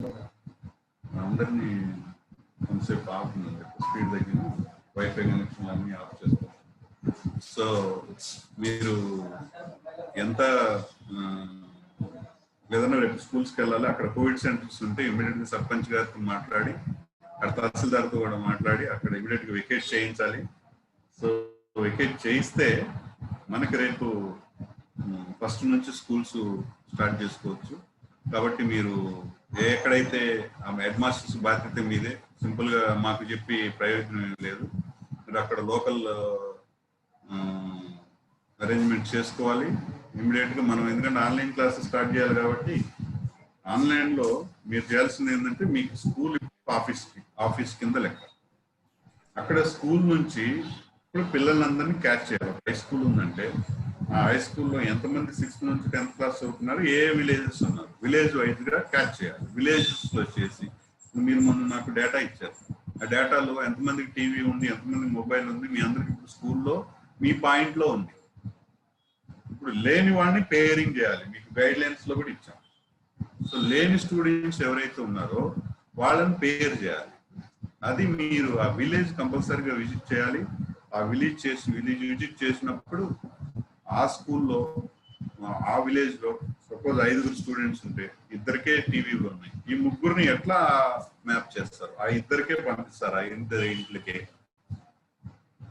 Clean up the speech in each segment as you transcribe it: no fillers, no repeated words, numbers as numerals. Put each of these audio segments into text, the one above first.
అందరినీ కొంతసేపు ఆపుతుంది, స్పీడ్ తగ్గిన వైఫై కనెక్షన్ అన్నీ ఆఫ్ చేస్తారు. సో మీరు ఎంత లేదన్నా రేపు స్కూల్స్కి వెళ్ళాలి, అక్కడ కోవిడ్ సెంటర్స్ ఉంటే ఇమీడియట్గా సర్పంచ్ గారితో మాట్లాడి, అక్కడ తహసీల్దార్తో కూడా మాట్లాడి అక్కడ ఇమీడియట్గా వెకేట్ చేయించాలి. సో వెకేట్ చేయిస్తే మనకి రేపు ఫస్ట్ నుంచి స్కూల్స్ స్టార్ట్ చేసుకోవచ్చు. కాబట్టి మీరు ఎక్కడైతే హెడ్ మాస్టర్స్ బాధ్యత మీదే, సింపుల్గా మాకు చెప్పి ప్రయోజనం లేదు. మీరు అక్కడ లోకల్ అరేంజ్మెంట్ చేసుకోవాలి ఇమీడియట్గా. మనం ఎందుకంటే ఆన్లైన్ క్లాసెస్ స్టార్ట్ చేయాలి కాబట్టి ఆన్లైన్లో మీరు చేయాల్సింది ఏంటంటే మీకు స్కూల్ ఆఫీస్ కింద లెక్క. అక్కడ స్కూల్ నుంచి ఇప్పుడు పిల్లలందరినీ క్యాచ్ చేయాలి. హై స్కూల్ ఉందంటే ఆ హై స్కూల్లో ఎంతమంది 6th నుంచి 10th క్లాస్ చదువుతున్నారు, ఏ విలేజెస్ ఉన్నారు, విలేజ్ వైజ్గా క్యాచ్ చేయాలి. విలేజెస్లో చేసి మీరు మొన్న నాకు డేటా ఇచ్చారు, ఆ డేటాలో ఎంతమందికి టీవీ ఉంది, ఎంతమంది మొబైల్ ఉంది, మీ అందరికి ఇప్పుడు స్కూల్లో మీ పాయింట్లో ఉంది. ఇప్పుడు లేని వాడిని పేరింగ్ చేయాలి, మీకు గైడ్ లైన్స్ లో కూడా ఇచ్చాం. సో లేని స్టూడెంట్స్ ఎవరైతే ఉన్నారో వాళ్ళని పేరు చేయాలి. అది మీరు ఆ విలేజ్ కంపల్సరీగా విజిట్ చేయాలి. ఆ విజిట్ చేసినప్పుడు ఆ స్కూల్లో ఆ విలేజ్ లో సపోజ్ 5 స్టూడెంట్స్ ఉంటే ఇద్దరికే టీవీలు ఉన్నాయి, ఈ ముగ్గురిని ఎట్లా మ్యాప్ చేస్తారు? ఆ ఇద్దరికే పంపిస్తారు, ఆ ఇంట్లకే.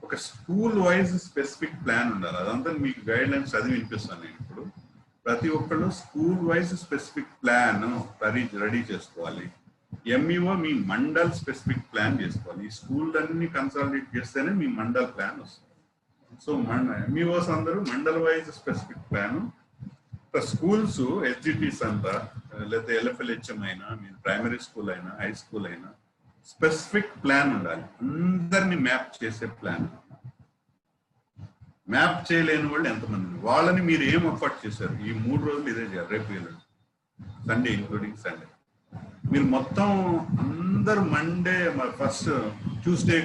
ఒక స్కూల్ వైజ్ స్పెసిఫిక్ ప్లాన్ ఉండాలి. అదంతా మీకు గైడ్ లైన్స్ చదివి వినిపిస్తాను నేను ఇప్పుడు. ప్రతి ఒక్కళ్ళు school wise specific plan ready చేసుకోవాలి. ఎంఈఓ మీ మండల్ స్పెసిఫిక్ ప్లాన్ చేసుకోవాలి. ఈ స్కూల్ అన్ని కన్సాలిడేట్ చేస్తేనే మీ మండల్ ప్లాన్ వస్తుంది. సో ఎంఈఓస్ అందరూ mandal wise specific plan. Schools SGTs అంతా లేకపోతే ఎల్ఎఫ్ఎల్హెచ్ఎం అయినా, మీ ప్రైమరీ స్కూల్ అయినా, హై స్కూల్ అయినా స్పెసిఫిక్ ప్లాన్ ఉండాలి. అందరినీ మ్యాప్ చేసే ప్లాన్. మ్యాప్ చేయలేని వాళ్ళు ఎంతమంది, వాళ్ళని మీరు ఏం ఎఫర్ట్ చేశారు? ఈ 3 రోజులు ఇదే చేయాలి, రేపు వెళ్ళండి, సండే ఇంక్లూడింగ్ సండే. మీరు మొత్తం అందరు మండే ఫస్ట్ ట్యూస్డే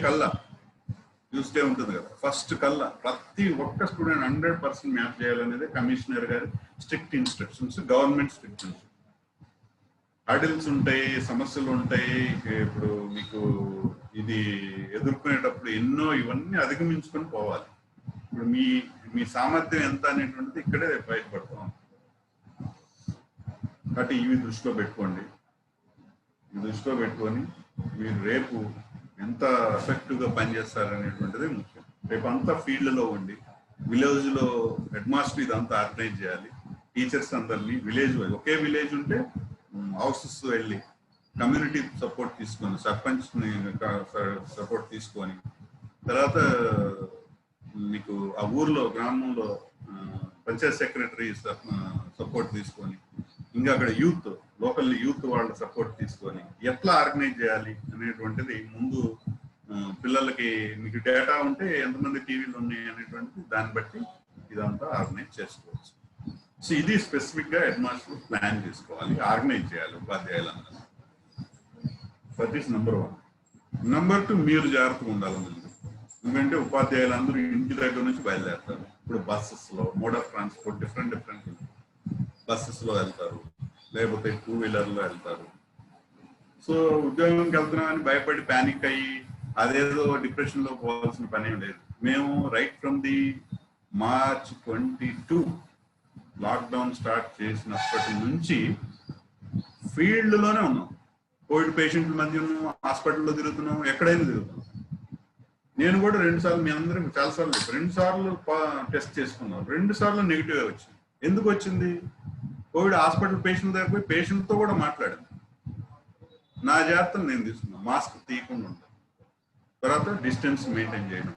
ఉంటుంది కదా, ఫస్ట్ కల్లా ప్రతి ఒక్క స్టూడెంట్ 100% మ్యాప్ చేయాలనేది కమిషనర్ గారి strict instructions, government strict instructions. Hurdles ఉంటాయి, సమస్యలు ఉంటాయి. ఇప్పుడు మీకు ఇది ఎదుర్కొనేటప్పుడు ఎన్నో ఇవన్నీ అధిగమించుకొని పోవాలి. ఇప్పుడు మీ సామర్థ్యం ఎంత అనేటువంటిది ఇక్కడే బయటపడతాం. కాబట్టి ఇవి దృష్టిలో పెట్టుకోండి. దృష్టిలో పెట్టుకొని మీరు రేపు ఎంత ఎఫెక్టివ్గా పనిచేస్తారనేటువంటిది ముఖ్యం. రేపు అంతా ఫీల్డ్లో ఉండి విలేజ్లో హెడ్ మాస్టర్ ఇదంతా ఆర్గనైజ్ చేయాలి. టీచర్స్ అందరినీ విలేజ్ వైజ్, ఒకే విలేజ్ ఉంటే హౌసెస్ వెళ్ళి కమ్యూనిటీ సపోర్ట్ తీసుకొని, సర్పంచ్ సపోర్ట్ తీసుకొని, తర్వాత మీకు ఆ ఊర్లో గ్రామంలో పంచాయత్ సెక్రటరీ సపోర్ట్ తీసుకొని, ఇంకా అక్కడ లోకల్ యూత్ వాళ్ళ సపోర్ట్ తీసుకొని ఎట్లా ఆర్గనైజ్ చేయాలి అనేటువంటిది ముందు పిల్లలకి మీకు డేటా ఉంటే ఎంతమంది టీవీలు ఉన్నాయి అనేటువంటిది దాన్ని బట్టి ఇదంతా ఆర్గనైజ్ చేసుకోవచ్చు. సో ఇది స్పెసిఫిక్గా హెడ్ మాస్టర్ ప్లాన్ చేసుకోవాలి, ఆర్గనైజ్ చేయాలి ఉపాధ్యాయులందరూ. That is number 1. నెంబర్ 2, మీరు జాగ్రత్తగా ఉండాలి ముందు. ఎందుకంటే ఉపాధ్యాయులందరూ ఇంటి దగ్గర నుంచి బయలుదేరుతారు. ఇప్పుడు బస్సెస్లో, మోడ్ ఆఫ్ ట్రాన్స్పోర్ట్ డిఫరెంట్ బస్సెస్లో వెళ్తారు, లేకపోతే 2 వీలర్లో వెళ్తారు. సో ఉద్యోగంకి వెళ్తున్నామని భయపడి ప్యానిక్ అయ్యి అదేదో డిప్రెషన్లో పోవాల్సిన పని ఏం లేదు. మేము right from the March 22 lockdown start చేసినప్పటి నుంచి ఫీల్డ్లోనే ఉన్నాం. కోవిడ్ పేషెంట్ల మధ్య ఉన్నాం, హాస్పిటల్లో తిరుగుతున్నాం, ఎక్కడైనా తిరుగుతున్నాం. నేను కూడా 2 సార్లు, మీ అందరూ చాలాసార్లు 2 సార్లు టెస్ట్ చేసుకున్నాం, 2 సార్లు నెగిటివ్ వచ్చింది. ఎందుకు వచ్చింది? కోవిడ్ హాస్పిటల్ పేషెంట్ దగ్గర పోయి పేషెంట్తో కూడా మాట్లాడాను. నా జాగ్రత్తలు నేను తీసుకున్నాను, మాస్క్ తీయకుండా ఉంటాను, తర్వాత డిస్టెన్స్ మెయింటైన్ చేయడం.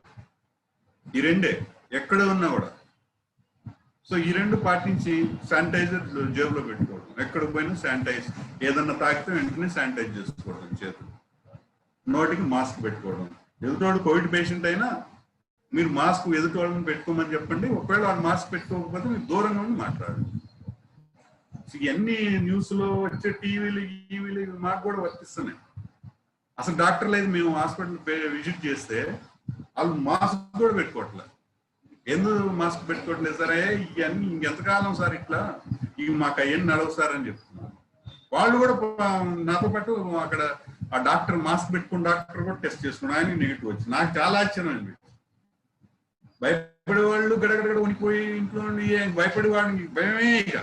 ఈ 2 ఎక్కడ ఉన్నా కూడా. సో ఈ 2 పాటించి శానిటైజర్ జేబులో పెట్టుకోవడం, ఎక్కడికి పోయినా శానిటైజ్, ఏదన్నా తాకితే వెంటనే శానిటైజ్ చేసుకోవడం, చేతులు, నోటికి మాస్క్ పెట్టుకోవడం. ఎదుటోడు కోవిడ్ పేషెంట్ అయినా మీరు మాస్క్ ఎదుటోళ్ళని పెట్టుకోమని చెప్పండి. ఒకవేళ వాళ్ళు మాస్క్ పెట్టుకోకపోతే మీరు దూరంగా ఉండి మాట్లాడండి. ఇవన్నీ న్యూస్లో వచ్చే టీవీలు మాకు కూడా వర్తిస్తున్నాయి. అసలు డాక్టర్లు అయితే మేము హాస్పిటల్ విజిట్ చేస్తే వాళ్ళు మాస్క్ కూడా పెట్టుకోవట్లేదు. ఎందుకు మాస్క్ పెట్టుకోవట్లేదు సార్? ఇవన్నీ ఇంకెంతకాలం సార్ ఇట్లా, ఇవి మాకు అవన్నీ నడవు సార్ అని చెప్తున్నారు. వాళ్ళు కూడా నాతో పాటు అక్కడ ఆ డాక్టర్ మాస్క్ పెట్టుకుని డాక్టర్ కూడా టెస్ట్ చేసుకున్నాడు, ఆయన నెగిటివ్ వచ్చి. నాకు చాలా ఆశ్చర్యం అండి. భయపడే వాళ్ళు గడగడగడ ఉనిపోయి ఇంట్లో నుండి భయపడే వాడిని భయమే. ఇక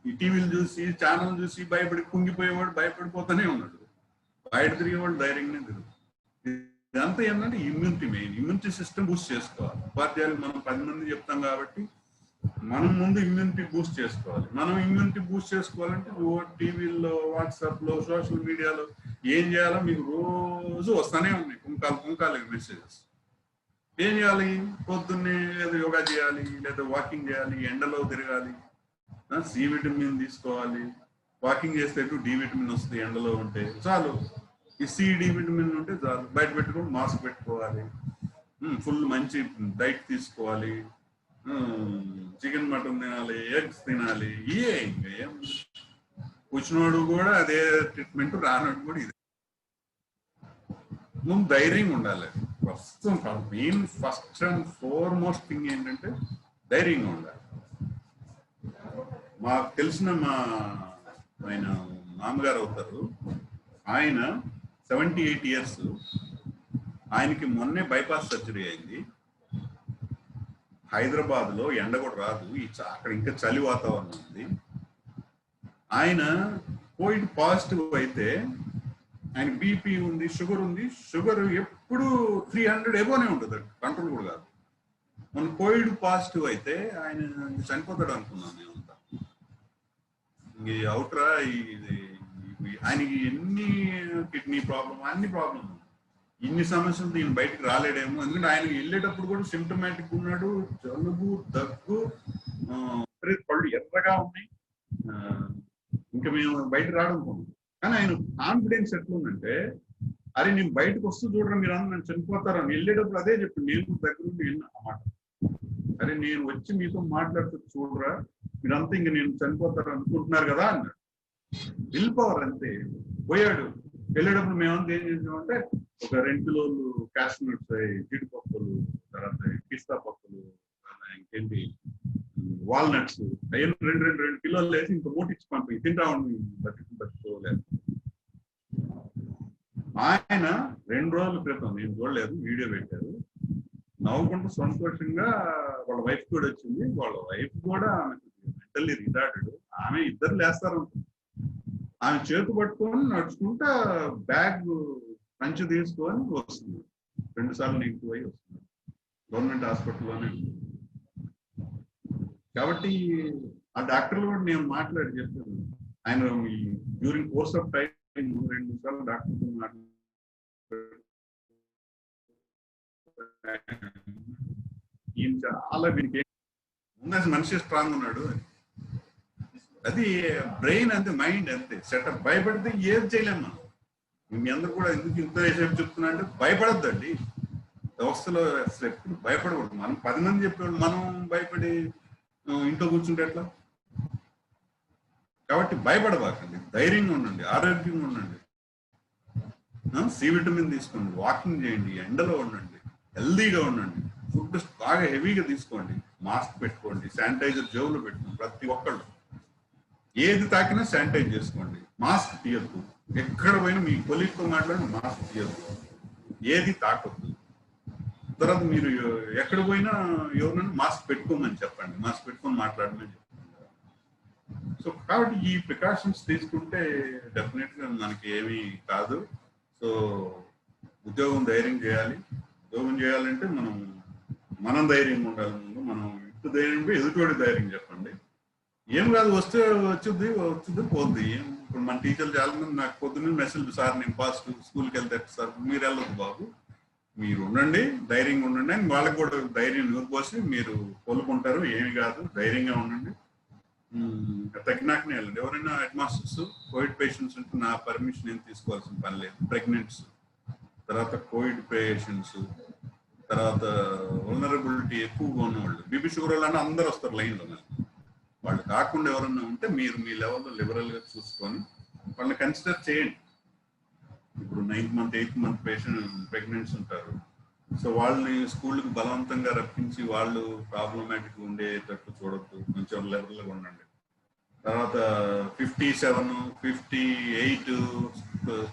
ఈ టీవీలు చూసి ఛానల్ చూసి భయపడి కుంగిపోయేవాడు భయపడిపోతూనే ఉన్నాడు. బయట తిరిగేవాడు ధైర్యంగానే తిరుగు. ఇదంతా ఏంటంటే immunity, main immunity system Boost చేసుకోవాలి. ఉపాధ్యాయులు మనం 10 మంది చెప్తాం కాబట్టి మనం ముందు ఇమ్యూనిటీ బూస్ట్ చేసుకోవాలి. మనం ఇమ్యూనిటీ బూస్ట్ చేసుకోవాలంటే టీవీల్లో, వాట్సాప్లో, సోషల్ మీడియాలో ఏం చేయాలో మీకు రోజు వస్తూనే ఉన్నాయి కుంకాలు మెసేజెస్. ఏం చేయాలి? పొద్దున్నే ఏదో యోగా చేయాలి, లేదా వాకింగ్ చేయాలి, ఎండలో తిరగాలి, సి విటమిన్ తీసుకోవాలి. వాకింగ్ చేస్తే డి విటమిన్ వస్తుంది ఎండలో ఉంటే చాలు. ఈ సి డి విటమిన్ ఉంటే చాలు. బయట పెట్టుకుని మాస్క్ పెట్టుకోవాలి, ఫుల్ మంచి డైట్ తీసుకోవాలి, చికెన్ మటన్ తినాలి, ఎగ్స్ తినాలి. ఏం వచ్చినోడు కూడా అదే ట్రీట్మెంట్, రానోడు కూడా ఇదే. ముందు ధైర్యంగా ఉండాలి. ప్రస్తుతం main first and foremost thing ఏంటంటే ధైర్యంగా ఉండాలి. మాకు తెలిసిన ఆయన మామగారు అవుతారు, ఆయన 78 years, ఆయనకి మొన్నే బైపాస్ సర్జరీ అయింది. హైదరాబాద్లో ఎండ కూడా రాదు, అక్కడ ఇంకా చలి వాతావరణం ఉంది. ఆయన కోవిడ్ పాజిటివ్ అయితే ఆయన బీపీ ఉంది, షుగర్ ఉంది. షుగర్ ఎప్పుడు 300 ఎబోనే ఉంటుంది, కంట్రోల్ కూడా కాదు. మన కోవిడ్ పాజిటివ్ అయితే ఆయన చనిపోతాడు అనుకున్నాను నేనంతా. అవుట్రా ఇది ఆయనకి ఎన్ని కిడ్నీ ప్రాబ్లం, అన్ని ప్రాబ్లం, ఇన్ని సమస్యలు దీని బయటకు రాలేడేమో. ఎందుకంటే ఆయన వెళ్ళేటప్పుడు కూడా సిమ్టమాటిక్ ఉన్నాడు, జలుబు, దగ్గు, పళ్ళు ఎర్రగా ఉన్నాయి. ఇంకా మేము బయట రావడం. కానీ ఆయన కాన్ఫిడెన్స్ ఎట్లుందంటే, అరే నేను బయటకు వస్తూ చూడరా మీరు అన్న నన్ను చనిపోతారని. వెళ్ళేటప్పుడు అదే చెప్పి నేను దగ్గర నుండి విన్నా అన్నమాట. అరే నేను వచ్చి మీతో మాట్లాడుతూ చూడరా మీరంతా ఇంక నేను చనిపోతారు అనుకుంటున్నారు కదా అన్నాడు. విల్ పవర్ అంతే. పోయాడు. వెళ్ళేటప్పుడు మేమంతా ఏం చేసామంటే ఒక 2 కిలోలు క్యాష్నట్స్, జీడిపప్పులు, తర్వాత పిస్తా పప్పులు, ఇంకేంటి వాల్నట్స్ అయ్యను 2 కిలోలు వేసి ఇంక మూటిచ్చి పంపి తింటా ఉండి బతుకోలేదు. ఆయన 2 రోజుల క్రితం, నేను చూడలేదు, వీడియో పెట్టారు, నవ్వుకుంటూ సంతోషంగా వాళ్ళ వైఫ్ కూడా వచ్చింది. వాళ్ళ వైఫ్ కూడా మెంటల్లీ రిటార్డెడ్. ఆమె ఇద్దరు లేస్తారు, ఆమె చేతు పట్టుకొని నడుచుకుంటా బ్యాగ్ పంచి తీసుకొని వస్తుంది. 2 సార్లు నెగిటివ్ అయ్యి వస్తుంది. గవర్నమెంట్ హాస్పిటల్లోనే ఉంది. కాబట్టి ఆ డాక్టర్లు కూడా నేను మాట్లాడి చెప్పాను. ఆయన డ్యూరింగ్ కోర్స్ ఆఫ్ టైం 2 సార్లు డాక్టర్తో మాట్లాడి ఈయన చాలా ముందు మనిషి స్ట్రాంగ్ ఉన్నాడు. అది బ్రెయిన్ అంతే, మైండ్ అంతే సెటప్. భయపడితే ఏం చేయలేము మనం. మీ అందరూ కూడా ఎందుకు ఇంత సేపు చెప్తున్నా అంటే భయపడద్దండి. వ్యవస్థలో అసలు ఎప్పుడు భయపడకూడదు. మనం 10 మంది చెప్పేవాళ్ళు మనం భయపడి ఇంట్లో కూర్చుంటే ఎట్లా? కాబట్టి భయపడబాకండి, ధైర్యంగా ఉండండి, ఆరోగ్యంగా ఉండండి, సి విటమిన్ తీసుకోండి, వాకింగ్ చేయండి, ఎండలో ఉండండి, హెల్దీగా ఉండండి, ఫుడ్ బాగా హెవీగా తీసుకోండి, మాస్క్ పెట్టుకోండి, శానిటైజర్ జేబులో పెట్టుకోండి. ప్రతి ఒక్కళ్ళు ఏది తాకినా శానిటైజ్ చేసుకోండి, మాస్క్ తీయద్దు. ఎక్కడ పోయినా మీ కొలీగ్తో మాట్లాడి మాస్క్ తీయద్దు, ఏది తాకొద్దు. తర్వాత మీరు ఎక్కడ పోయినా ఎవరైనా మాస్క్ పెట్టుకోమని చెప్పండి, మాస్క్ పెట్టుకొని మాట్లాడమని చెప్పండి. సో కాబట్టి ఈ ప్రికాషన్స్ తీసుకుంటే డెఫినెట్ గా మనకి ఏమీ కాదు. సో ఉద్యోగం ధైర్యం చేయాలి. ఉద్యోగం చేయాలంటే మనం ధైర్యంగా ఉండాలి. ముందు మనం ఇటు ధైర్యం, ఎదుటోడి ధైర్యం చెప్పండి. ఏం కాదు, వస్తే వచ్చింది పోద్ది. ఇప్పుడు మన టీచర్లు చాలా మంది నాకు పొద్దున్న మెసేజ్, సార్ నేను ఫాస్ట్ స్కూల్కి వెళ్తే సార్ మీరు వెళ్ళొద్దు బాబు, మీరు ఉండండి, ధైర్యంగా ఉండండి అని వాళ్ళకి కూడా ధైర్యం నూరుపోసి మీరు కోలుకుంటారు. ఏమి కాదు, ధైర్యంగా ఉండండి, తగ్గినాకనే వెళ్ళండి. ఎవరైనా హెడ్ మాస్టర్స్ కోవిడ్ పేషెంట్స్ ఉంటే నా పర్మిషన్ ఏం తీసుకోవాల్సిన పని లేదు. ప్రెగ్నెంట్స్, తర్వాత కోవిడ్ పేషెంట్స్, తర్వాత వల్నరబిలిటీ ఎక్కువగా ఉన్నవాళ్ళు, బీపీ షుగర్ వాళ్ళని అందరూ వస్తారు లైన్లో. వాళ్ళు కాకుండా ఎవరన్నా ఉంటే మీరు మీ లెవెల్లో లిబరల్గా చూసుకొని వాళ్ళని కన్సిడర్ చేయండి. ఇప్పుడు 9th month 8th month pregnants ఉంటారు. సో వాళ్ళని స్కూల్కి బలవంతంగా రప్పించి వాళ్ళు ప్రాబ్లమాటిక్ ఉండేటట్టు చూడొద్దు, కొంచెం లెవెల్గా ఉండండి. తర్వాత 57, 58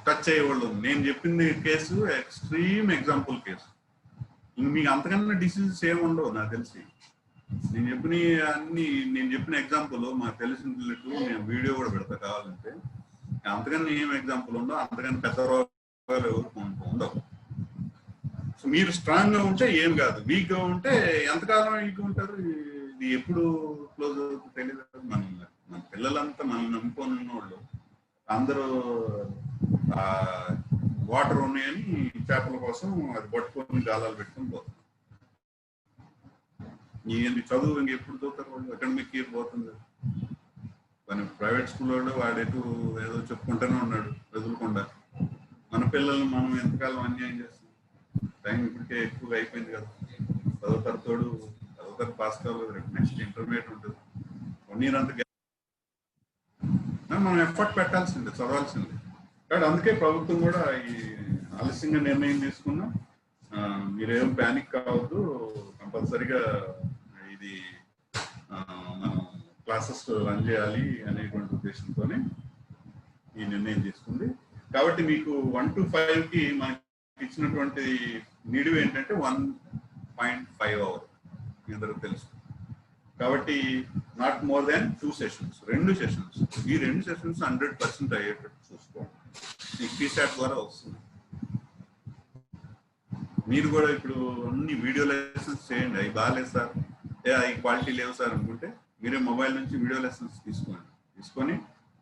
టచ్ అయ్యేవాళ్ళు. నేను చెప్పింది కేసు ఎక్స్ట్రీమ్ ఎగ్జాంపుల్ కేసు. మీకు అంతకన్నా డిసీజెస్ ఏమి ఉండవు నాకు తెలిసి. నేను చెప్పిన ఎగ్జాంపుల్ మాకు తెలిసినట్టు నేను వీడియో కూడా పెడతా కావాలంటే. అంతకన్నా ఏం ఎగ్జాంపుల్ ఉండవు, అంతకన్నా పెద్ద రోగాలు ఉండవు. సో మీరు స్ట్రాంగ్ గా ఉంటే ఏం కాదు, వీక్ గా ఉంటే ఎంతకాలం వీక్ ఉంటారు, ఇది ఎప్పుడు క్లోజ్ అవుతుందో తెలియదు. మన పిల్లలంతా మనం నమ్ముకొని ఉన్న వాళ్ళు అందరూ వాటర్ ఉన్నాయని చేపల కోసం అది పట్టుకొని గాలాలు పెట్టుకొని పోతారు. ఈ చదువు ఇంకెప్పుడు చదువుతారు వాళ్ళు? అకాడమిక్ ఇయర్ పోతుంది. మన ప్రైవేట్ స్కూల్ వాడు వాడేటు ఏదో చెప్పుకుంటూనే ఉన్నాడు వదులుకుండా. మన పిల్లల్ని మనం ఎంతకాలం అన్యాయం చేస్తాం? టైం ఇప్పటికే ఎక్కువగా అయిపోయింది కదా. చదువుతారు పాస్ కావాలి, రేపు నెక్స్ట్ ఇంటర్మీడియట్ ఉంటుంది. 1 year అంతా మనం ఎఫర్ట్ పెట్టాల్సిందే, చదవాల్సిందే. కాబట్టి అందుకే ప్రభుత్వం కూడా ఈ ఆలస్యంగా నిర్ణయం తీసుకున్నా. మీరేం ప్యానిక్ కావద్దు, కంపల్సరిగా ఇది మనం క్లాసెస్ రన్ చేయాలి అనేటువంటి ఉద్దేశంతోనే ఈ నిర్ణయం తీసుకుంది. కాబట్టి మీకు 1 to 5 కి మనకి ఇచ్చినటువంటి నిడివి ఏంటంటే 1.5 hours మీ అందరికి తెలుసు. కాబట్టి not more than 2 sessions, 2 sessions. ఈ 2 sessions 100% అయ్యేటట్టు చూసుకోండి. ఈ PSAT ద్వారా వస్తుంది. మీరు కూడా ఇప్పుడు అన్ని వీడియో లెసన్స్ చేయండి. అవి బాగాలేదు సార్, అవి క్వాలిటీ లేవు సార్ అనుకుంటే మీరే మొబైల్ నుంచి వీడియో లెసన్స్ తీసుకొని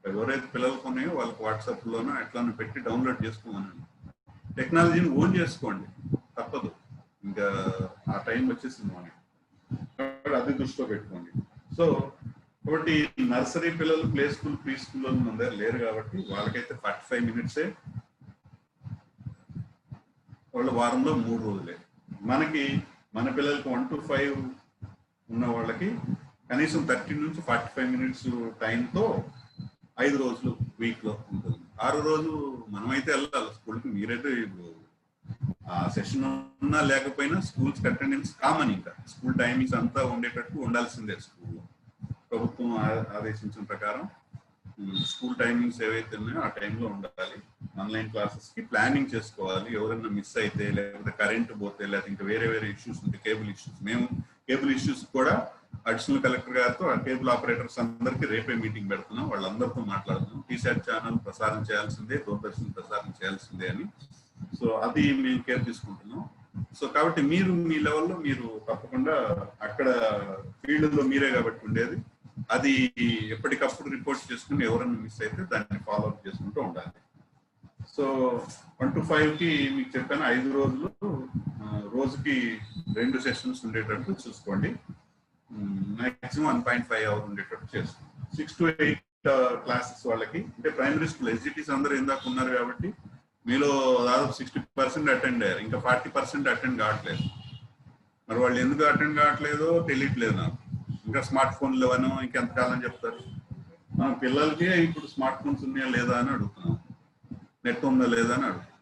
ఎవరైతే పిల్లలకు ఉన్నాయో వాళ్ళకి వాట్సాప్లోనో ఎట్లానో పెట్టి డౌన్లోడ్ చేసుకోమనండి. టెక్నాలజీని ఓన్ చేసుకోండి, తప్పదు. ఇంకా ఆ టైం వచ్చేసింది మనకి, అది దృష్టిలో పెట్టుకోండి. సో కాబట్టి నర్సరీ పిల్లలు, ప్లే స్కూల్, ప్రీ స్కూల్ మన దగ్గర లేరు కాబట్టి వాళ్ళకైతే 45 minutes వాళ్ళ వారంలో 3 రోజులే. మన పిల్లలకి 1 to 5 ఉన్న వాళ్ళకి కనీసం 30 నుంచి 45 minutes టైంతో 5 రోజులు వీక్లో ఉంటుంది. 6వ రోజు మనమైతే వెళ్ళాలి స్కూల్కి. మీరైతే ఆ సెషన్ ఉన్నా లేకపోయినా స్కూల్స్ అటెండెన్స్ కామన్. ఇంకా స్కూల్ టైమింగ్స్ అంతా ఉండేటట్టు ఉండాల్సిందే. స్కూల్లో ప్రభుత్వం ఆదేశించిన ప్రకారం స్కూల్ టైమింగ్స్ ఏవైతే ఉన్నాయో ఆ టైంలో ఉండాలి. ఆన్లైన్ క్లాసెస్కి ప్లానింగ్ చేసుకోవాలి. ఎవరైనా మిస్ అయితే, లేకపోతే కరెంట్ పోతే, లేకపోతే ఇంకా వేరే ఇష్యూస్ ఉంటే, కేబుల్ ఇష్యూస్. మేము కేబుల్ ఇష్యూస్ కూడా అడిషనల్ కలెక్టర్ గారితో ఆ కేబుల్ ఆపరేటర్స్ అందరికీ రేపే మీటింగ్ పెడుతున్నాం. వాళ్ళందరితో మాట్లాడుతున్నాం. PSAT ఛానల్ ప్రసారం చేయాల్సిందే, దూరదర్శన్ ప్రసారం చేయాల్సిందే అని. సో అది మేము కేర్ తీసుకుంటున్నాం. సో కాబట్టి మీరు మీ లెవెల్లో మీరు తప్పకుండా అక్కడ ఫీల్డ్లో మీరే కాబట్టి ఉండేది, అది ఎప్పటికప్పుడు రిపోర్ట్ చేసుకుని ఎవరైనా మిస్ అయితే దాన్ని ఫాలో అప్ చేసుకుంటూ ఉండాలి. సో 1 to 5 కి మీకు చెప్పాను 5 రోజులు, రోజుకి 2 sessions ఉండేటట్టు చూసుకోండి. మాక్సిమం 1.5 hours ఉండేటట్టు చేసుకోండి. 6 to 8 క్లాసెస్ వాళ్ళకి, అంటే ప్రైమరీ స్కూల్ SGTs అందరూ ఇందాక ఉన్నారు కాబట్టి మీలో దాదాపు 60% అటెండ్ అయ్యారు. ఇంకా 40% అటెండ్ కావట్లేదు. మరి వాళ్ళు ఎందుకు అటెండ్ కావట్లేదో తెలియట్లేదు నాకు. ఇంకా స్మార్ట్ ఫోన్లు ఇవ్వను, ఇంకెంతకాలం చెప్తారు? మన పిల్లలకే ఇప్పుడు స్మార్ట్ ఫోన్స్ ఉన్నాయా లేదా అని అడుగుతున్నాం, నెట్ ఉందా లేదా అని అడుగుతున్నాం.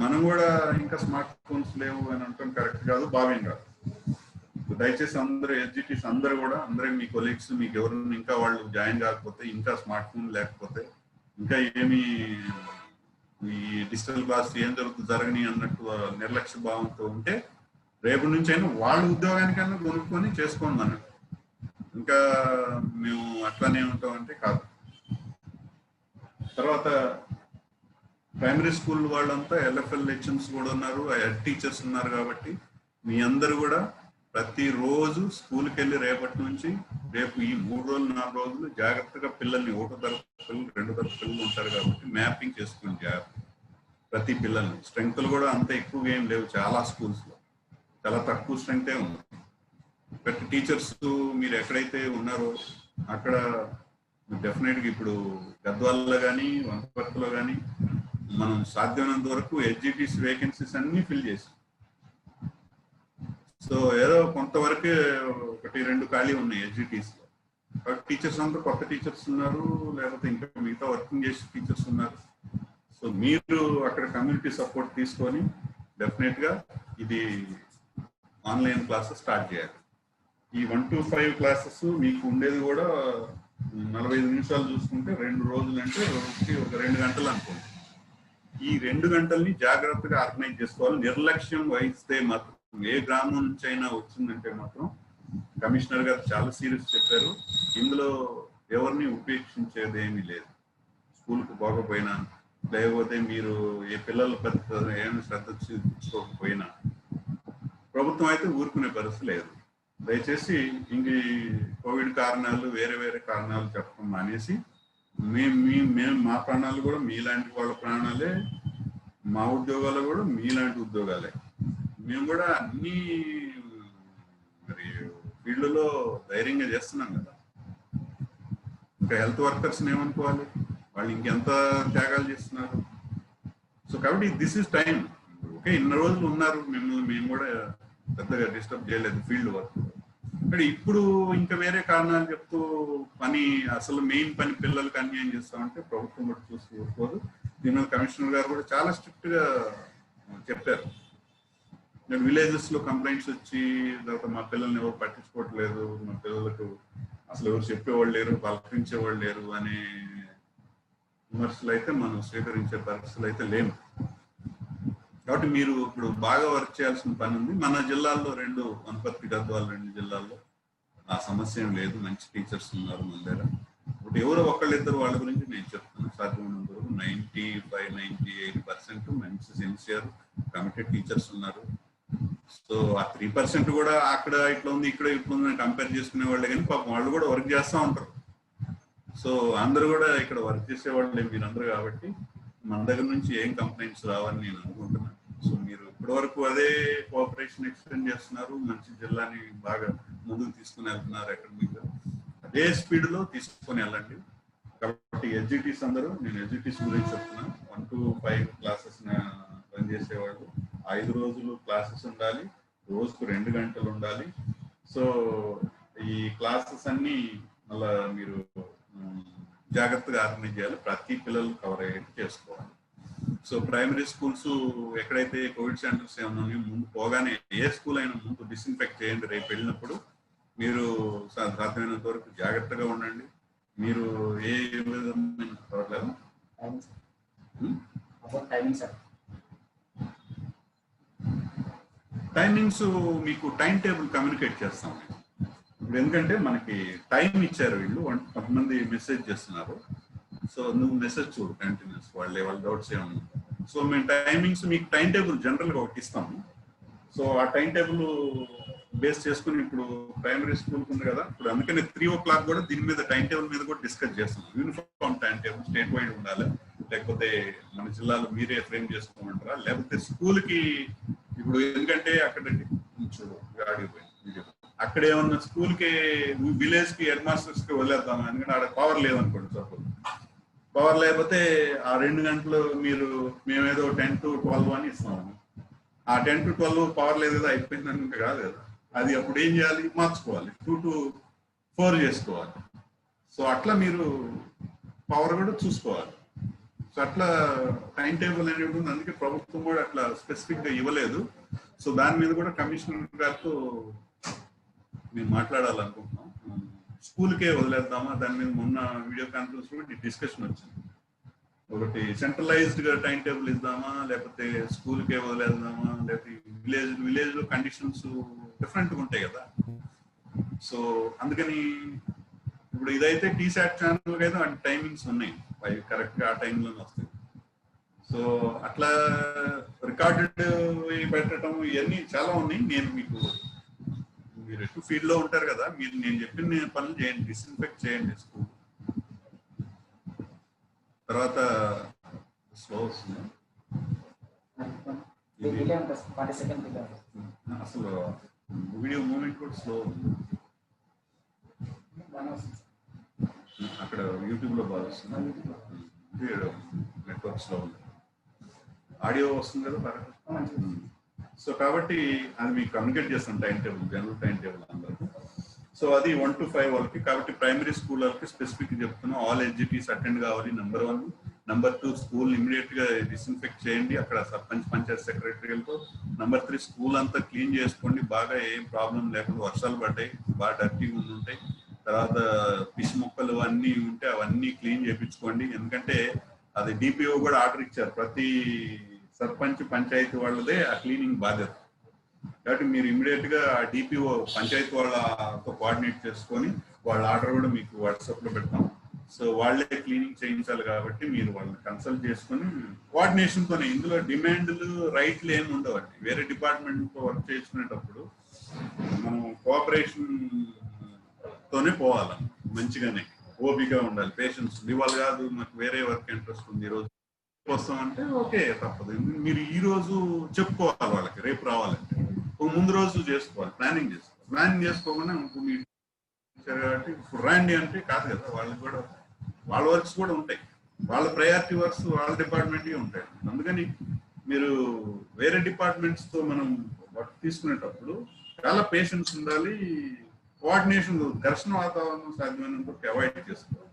మనం కూడా ఇంకా స్మార్ట్ ఫోన్స్ లేవు అని అంటాం కరెక్ట్ కాదు, భావ్యం కాదు. దయచేసి అందరూ SGTs అందరూ కూడా, అందరూ మీ కొలీగ్స్, మీకు ఎవరైనా ఇంకా వాళ్ళు జాయిన్ కాకపోతే, ఇంకా స్మార్ట్ ఫోన్ లేకపోతే, ఇంకా ఏమి ఈ డిజిటల్ క్లాస్ ఏం జరగని అన్నట్టు నిర్లక్ష్య భావంతో ఉంటే రేపు నుంచి అయినా వాళ్ళ ఉద్యోగానికైనా కొనుక్కొని చేసుకోండి అన్నట్టు. ఇంకా మేము అట్లానే ఉంటామంటే కాదు. తర్వాత ప్రైమరీ స్కూల్ వాళ్ళంతా LFL HMs కూడా ఉన్నారు, హెడ్ టీచర్స్ ఉన్నారు. కాబట్టి మీ అందరూ కూడా ప్రతిరోజు స్కూల్కి వెళ్ళి రేపటి నుంచి రేపు ఈ 3 రోజులు 4 రోజులు జాగ్రత్తగా పిల్లల్ని, 1వ తరగతి పిల్లలు 2వ తరగతి పిల్లలు ఉంటారు కాబట్టి మ్యాపింగ్ చేసుకుని జాగ్రత్త. ప్రతి పిల్లల్ని స్ట్రెంగ్త్లు కూడా అంత ఎక్కువగా ఏం లేవు, చాలా స్కూల్స్లో చాలా తక్కువ స్ట్రెంగ్తే ఉంది. ప్రతి టీచర్స్ మీరు ఎక్కడైతే ఉన్నారో అక్కడ డెఫినెట్గా ఇప్పుడు గద్వాలలో కానీ వనపర్తిలో కానీ మనం సాధ్యమైనంత వరకు SGTs వేకెన్సీస్ అన్ని ఫిల్ చేసాం. సో ఏదో కొంతవరకు 1-2 ఖాళీ ఉన్నాయి SGTsలో. టీచర్స్ అంతా కొత్త టీచర్స్ ఉన్నారు, లేకపోతే ఇంకా మిగతా వర్కింగ్ చేసే టీచర్స్ ఉన్నారు. సో మీరు అక్కడ కమ్యూనిటీ సపోర్ట్ తీసుకొని డెఫినెట్గా ఇది ఆన్లైన్ క్లాసెస్ స్టార్ట్ చేయాలి. ఈ 1 to 5 క్లాసెస్ మీకు ఉండేది కూడా 45 నిమిషాలు చూసుకుంటే 2 రోజులు అంటే ఒక 2 గంటలు అనుకోండి. ఈ 2 గంటల్ని జాగ్రత్తగా ఆర్గనైజ్ చేసుకోవాలి. నిర్లక్ష్యం వహిస్తే మాత్రం ఏ గ్రామం నుంచి అయినా వచ్చిందంటే మాత్రం కమిషనర్ గారు చాలా సీరియస్ చెప్పారు. ఇందులో ఎవరిని ఉపేక్షించేది ఏమీ లేదు. స్కూల్కి పోకపోయినా, లేకపోతే మీరు ఏ పిల్లల ఏమైనా శ్రద్ధ చూపించుకోకపోయినా ప్రభుత్వం అయితే ఊరుకునే పరిస్థితి లేదు. దయచేసి ఇంక కోవిడ్ కారణాలు వేరే వేరే కారణాలు చెప్పడం మానేసి మేము మా ప్రాణాలు కూడా మీలాంటి వాళ్ళ ప్రాణాలే, మా ఉద్యోగాలు కూడా మీలాంటి ఉద్యోగాలే. మేము కూడా అన్ని మరి ఫీల్డ్లో ధైర్యంగా చేస్తున్నాం కదా. ఇంకా హెల్త్ వర్కర్స్ ఏమనుకోవాలి, వాళ్ళు ఇంకెంత త్యాగాలు చేస్తున్నారు. సో కాబట్టి దిస్ ఇస్ టైం. ఓకే, ఇన్ని రోజులు ఉన్నారు, మేము కూడా పెద్దగా డిస్టర్బ్ చేయలేదు ఫీల్డ్ వర్క్. కానీ ఇప్పుడు ఇంకా వేరే కారణాలు చెప్తూ పని, అసలు మెయిన్ పని పిల్లలకి అన్యాయం చేస్తామంటే ప్రభుత్వం కూడా చూసి ఊరుకోదు. దీని మీద కమిషనర్ గారు కూడా చాలా స్ట్రిక్ట్ గా చెప్పారు. విలేజెస్ లో కంప్లైంట్స్ వచ్చి తర్వాత మా పిల్లల్ని ఎవరు పట్టించుకోవట్లేదు, మా పిల్లలకు అసలు ఎవరు చెప్పేవాళ్ళు లేరు, పలకరించేవాళ్ళు లేరు అనే విమర్శలు అయితే మనం స్వీకరించే పరిస్థితులు అయితే లేవు. కాబట్టి మీరు ఇప్పుడు బాగా వర్క్ చేయాల్సిన పని ఉంది. మన జిల్లాల్లో వనపర్తి, గద్వాల 2 జిల్లాల్లో ఆ సమస్య ఏం లేదు. మంచి టీచర్స్ ఉన్నారు మన దగ్గర. ఇప్పుడు ఎవరో ఒకళ్ళిద్దరు వాళ్ళ గురించి నేను చెప్తాను. సాధ్యమైనంత వరకు 95-98% మంచి సిన్సియర్ కమిటెడ్ టీచర్స్ ఉన్నారు. సో ఆ 3% కూడా అక్కడ ఇట్లా ఉంది, ఇక్కడ ఇట్లా ఉంది కంపేర్ చేసుకునే వాళ్ళే, కానీ పాపం వాళ్ళు కూడా వర్క్ చేస్తూ ఉంటారు. సో అందరూ కూడా ఇక్కడ వర్క్ చేసేవాళ్ళే మీరందరూ. కాబట్టి మన దగ్గర నుంచి ఏం కంప్లైంట్స్ రావని నేను అనుకుంటున్నాను. సో మీరు ఇప్పటివరకు అదే కోఆపరేషన్ ఎక్స్టెండ్ చేస్తున్నారు, మంచి జిల్లాని బాగా ముందుకు తీసుకుని వెళ్తున్నారు. అకాడమిక్గా అదే స్పీడ్ లో తీసుకొని వెళ్ళండి. కాబట్టి ఎస్జిటిస్ అందరూ, నేను ఎస్జిటిస్ గురించి చెప్తున్నాను, 1 to 5 క్లాసెస్ రన్ చేసేవాళ్ళు. 5 రోజులు క్లాసెస్ ఉండాలి, రోజుకు 2 గంటలు ఉండాలి. సో ఈ క్లాసెస్ అన్ని మళ్ళా మీరు జాగ్రత్తగా ఆర్గనైజ్ చేయాలి, ప్రతి పిల్లలు కవర్ అయ్యేట్టు చేసుకోవాలి. సో ప్రైమరీ స్కూల్స్ ఎక్కడైతే కోవిడ్ సెంటర్స్ ఏమన్నా ముందు పోగానే ఏ స్కూల్ అయినా ముందు డిస్ఇన్ఫెక్ట్ చేయండి. రేపు వెళ్ళినప్పుడు మీరు సాధ్యమైనంత వరకు జాగ్రత్తగా ఉండండి. మీరు ఏ విధమైన పర్వాలేదు. టైమింగ్స్ మీకు టైం టేబుల్ కమ్యూనికేట్ చేస్తాం. ఇప్పుడు ఎందుకంటే మనకి టైం ఇచ్చారు వీళ్ళు, కొంతమంది మెసేజ్ చేస్తున్నారు. సో నువ్వు మెసేజ్ చూడు కంటిన్యూస్, వాళ్ళ డౌట్స్ ఏమన్నా. సో మేము టైమింగ్స్ మీకు టైం టేబుల్ జనరల్గా ఒకటి ఇస్తాము. సో ఆ టైం టేబుల్ బేస్ చేసుకుని ఇప్పుడు ప్రైమరీ స్కూల్కి ఉంది కదా, ఇప్పుడు అందుకని 3 o'clock కూడా దీని మీద టైం టేబుల్ మీద కూడా డిస్కస్ చేస్తున్నాం. Uniform time table state wide ఉండాలి, లేకపోతే మన జిల్లాలో మీరే ఫ్రేమ్ చేసుకోమంటారా, లేకపోతే స్కూల్కి ఇప్పుడు ఎందుకంటే అక్కడ అక్కడ ఏమన్నా స్కూల్కి విలేజ్ కి హెడ్ మాస్టర్స్ కి వదిలేద్దాం, ఎందుకంటే ఆడ పవర్ లేదనుకోండి. సపోజ్ పవర్ లేకపోతే ఆ 2 గంటలు మేమేదో 10 to 12 అని ఇస్తాము. ఆ 10 to 12 పవర్ లేదు కదా, అయిపోయిందని కాదు కదా. అది అప్పుడు ఏం చేయాలి, మార్చుకోవాలి, 2 to 4 చేసుకోవాలి. సో అట్లా మీరు పవర్ కూడా చూసుకోవాలి. సో అట్లా టైం టేబుల్ అనేది ఉంటుంది. అందుకే ప్రభుత్వం కూడా అట్లా స్పెసిఫిక్ గా ఇవ్వలేదు. సో దాని మీద కూడా కమిషనర్ గారితో మేము మాట్లాడాలనుకుంటున్నాం. స్కూల్కే వదిలేద్దామా దాని మీద మొన్న వీడియో కాన్ఫరెన్స్ లో డిస్కషన్ వచ్చింది. ఒకటి సెంట్రలైజ్డ్ గా టైం టేబుల్ ఇద్దామా, లేకపోతే స్కూల్కే వదిలేద్దామా, లేకపోతే విలేజ్ లో కండిషన్స్ డిఫరెంట్ గా ఉంటాయి కదా. సో అందుకని ఇప్పుడు ఇదైతే టీసాట్ ఛానల్ అయితే వాటి టైమింగ్స్ ఉన్నాయి, అవి కరెక్ట్ గా ఆ టైంలోనే వస్తాయి. సో అట్లా రికార్డెడ్ పెట్టడం ఇవన్నీ చాలా ఉన్నాయి. నేను మీకు, మీరు ఎక్కువ ఫీల్డ్ లో ఉంటారు కదా, మీరు నేను చెప్పిన పనులు చేయండి, డిస్ఇన్ఫెక్ట్ చేయండి స్కూల్. తర్వాత స్లో వస్తుంది, అసలు వీడియో మూమెంట్ కూడా స్లో ఉంది. అక్కడ యూట్యూబ్ లో బాగా వస్తుంది, నెట్వర్క్ స్లో ఉంది, ఆడియో వస్తుంది కదా బాగా. సో కాబట్టి అది మీకు కమ్యూనికేట్ చేస్తాం time table, general time table అందరికి. సో అది 1 to 5 వాళ్ళకి. కాబట్టి ప్రైమరీ స్కూల్ వాళ్ళకి స్పెసిఫిక్ చెప్తున్నాం, ఆల్ ఎస్జిటిస్ అటెండ్ కావాలి, నెంబర్ 1. నెంబర్ 2 స్కూల్ ఇమీడియట్ గా డిస్ఇన్ఫెక్ట్ చేయండి, అక్కడ సర్పంచ్ పంచాయత్ సెక్రటరీలతో. నెంబర్ 3 స్కూల్ అంతా క్లీన్ చేసుకోండి, బాగా ఏం ప్రాబ్లం లేకుండా. వర్షాలు పడ్డాయి, బాగా డర్టీగా ఉంటాయి. తర్వాత పిచ్చి మొక్కలు అన్నీ ఉంటే అవన్నీ క్లీన్ చేయించుకోండి. ఎందుకంటే అది డిపిఓ కూడా ఆర్డర్ ఇచ్చారు, ప్రతి సర్పంచ్ పంచాయతీ వాళ్ళదే ఆ క్లీనింగ్ బాధ్యత. కాబట్టి మీరు ఇమీడియట్ గా డిపిఓ పంచాయతీ వాళ్ళతో కోఆర్డినేట్ చేసుకొని వాళ్ళ ఆర్డర్ కూడా మీకు వాట్సాప్ లో పెడతాం. సో వాళ్ళే క్లీనింగ్ చేయించాలి కాబట్టి మీరు వాళ్ళని కన్సల్ట్ చేసుకొని కోఆర్డినేషన్ తోనే. ఇందులో డిమాండ్లు రైట్లు ఏమి ఉండవండి. వేరే డిపార్ట్మెంట్ తో వర్క్ చేసుకునేటప్పుడు మనం కోఆపరేషన్ తోనే పోవాలి, మంచిగానే ఓపికగా ఉండాలి, పేషెన్స్. ఇవాళ కాదు మాకు వేరే వర్క్ ఇంట్రెస్ట్ ఉంది, ఈ రోజు వస్తామంటే ఓకే, తప్పదు. మీరు ఈ రోజు చెప్పుకోవాలి వాళ్ళకి, రేపు రావాలంటే ముందు రోజు చేసుకోవాలి, ప్లానింగ్ చేసుకోవాలి. ప్లానింగ్ చేసుకోకుండా మీరు కాబట్టి ఇప్పుడు రండి అంటే కాదు కదా, వాళ్ళకి కూడా వాళ్ళ వర్క్స్ కూడా ఉంటాయి, వాళ్ళ ప్రయారిటీ వర్క్స్ వాళ్ళ డిపార్ట్మెంట్ ఉంటాయి. అందుకని మీరు వేరే డిపార్ట్మెంట్స్ తో మనం వర్క్ తీసుకునేటప్పుడు చాలా పేషెన్స్ ఉండాలి, కోఆర్డినేషన్, ఘర్షణ వాతావరణం సాధ్యమైనంత వరకు అవాయిడ్ చేసుకోవాలి.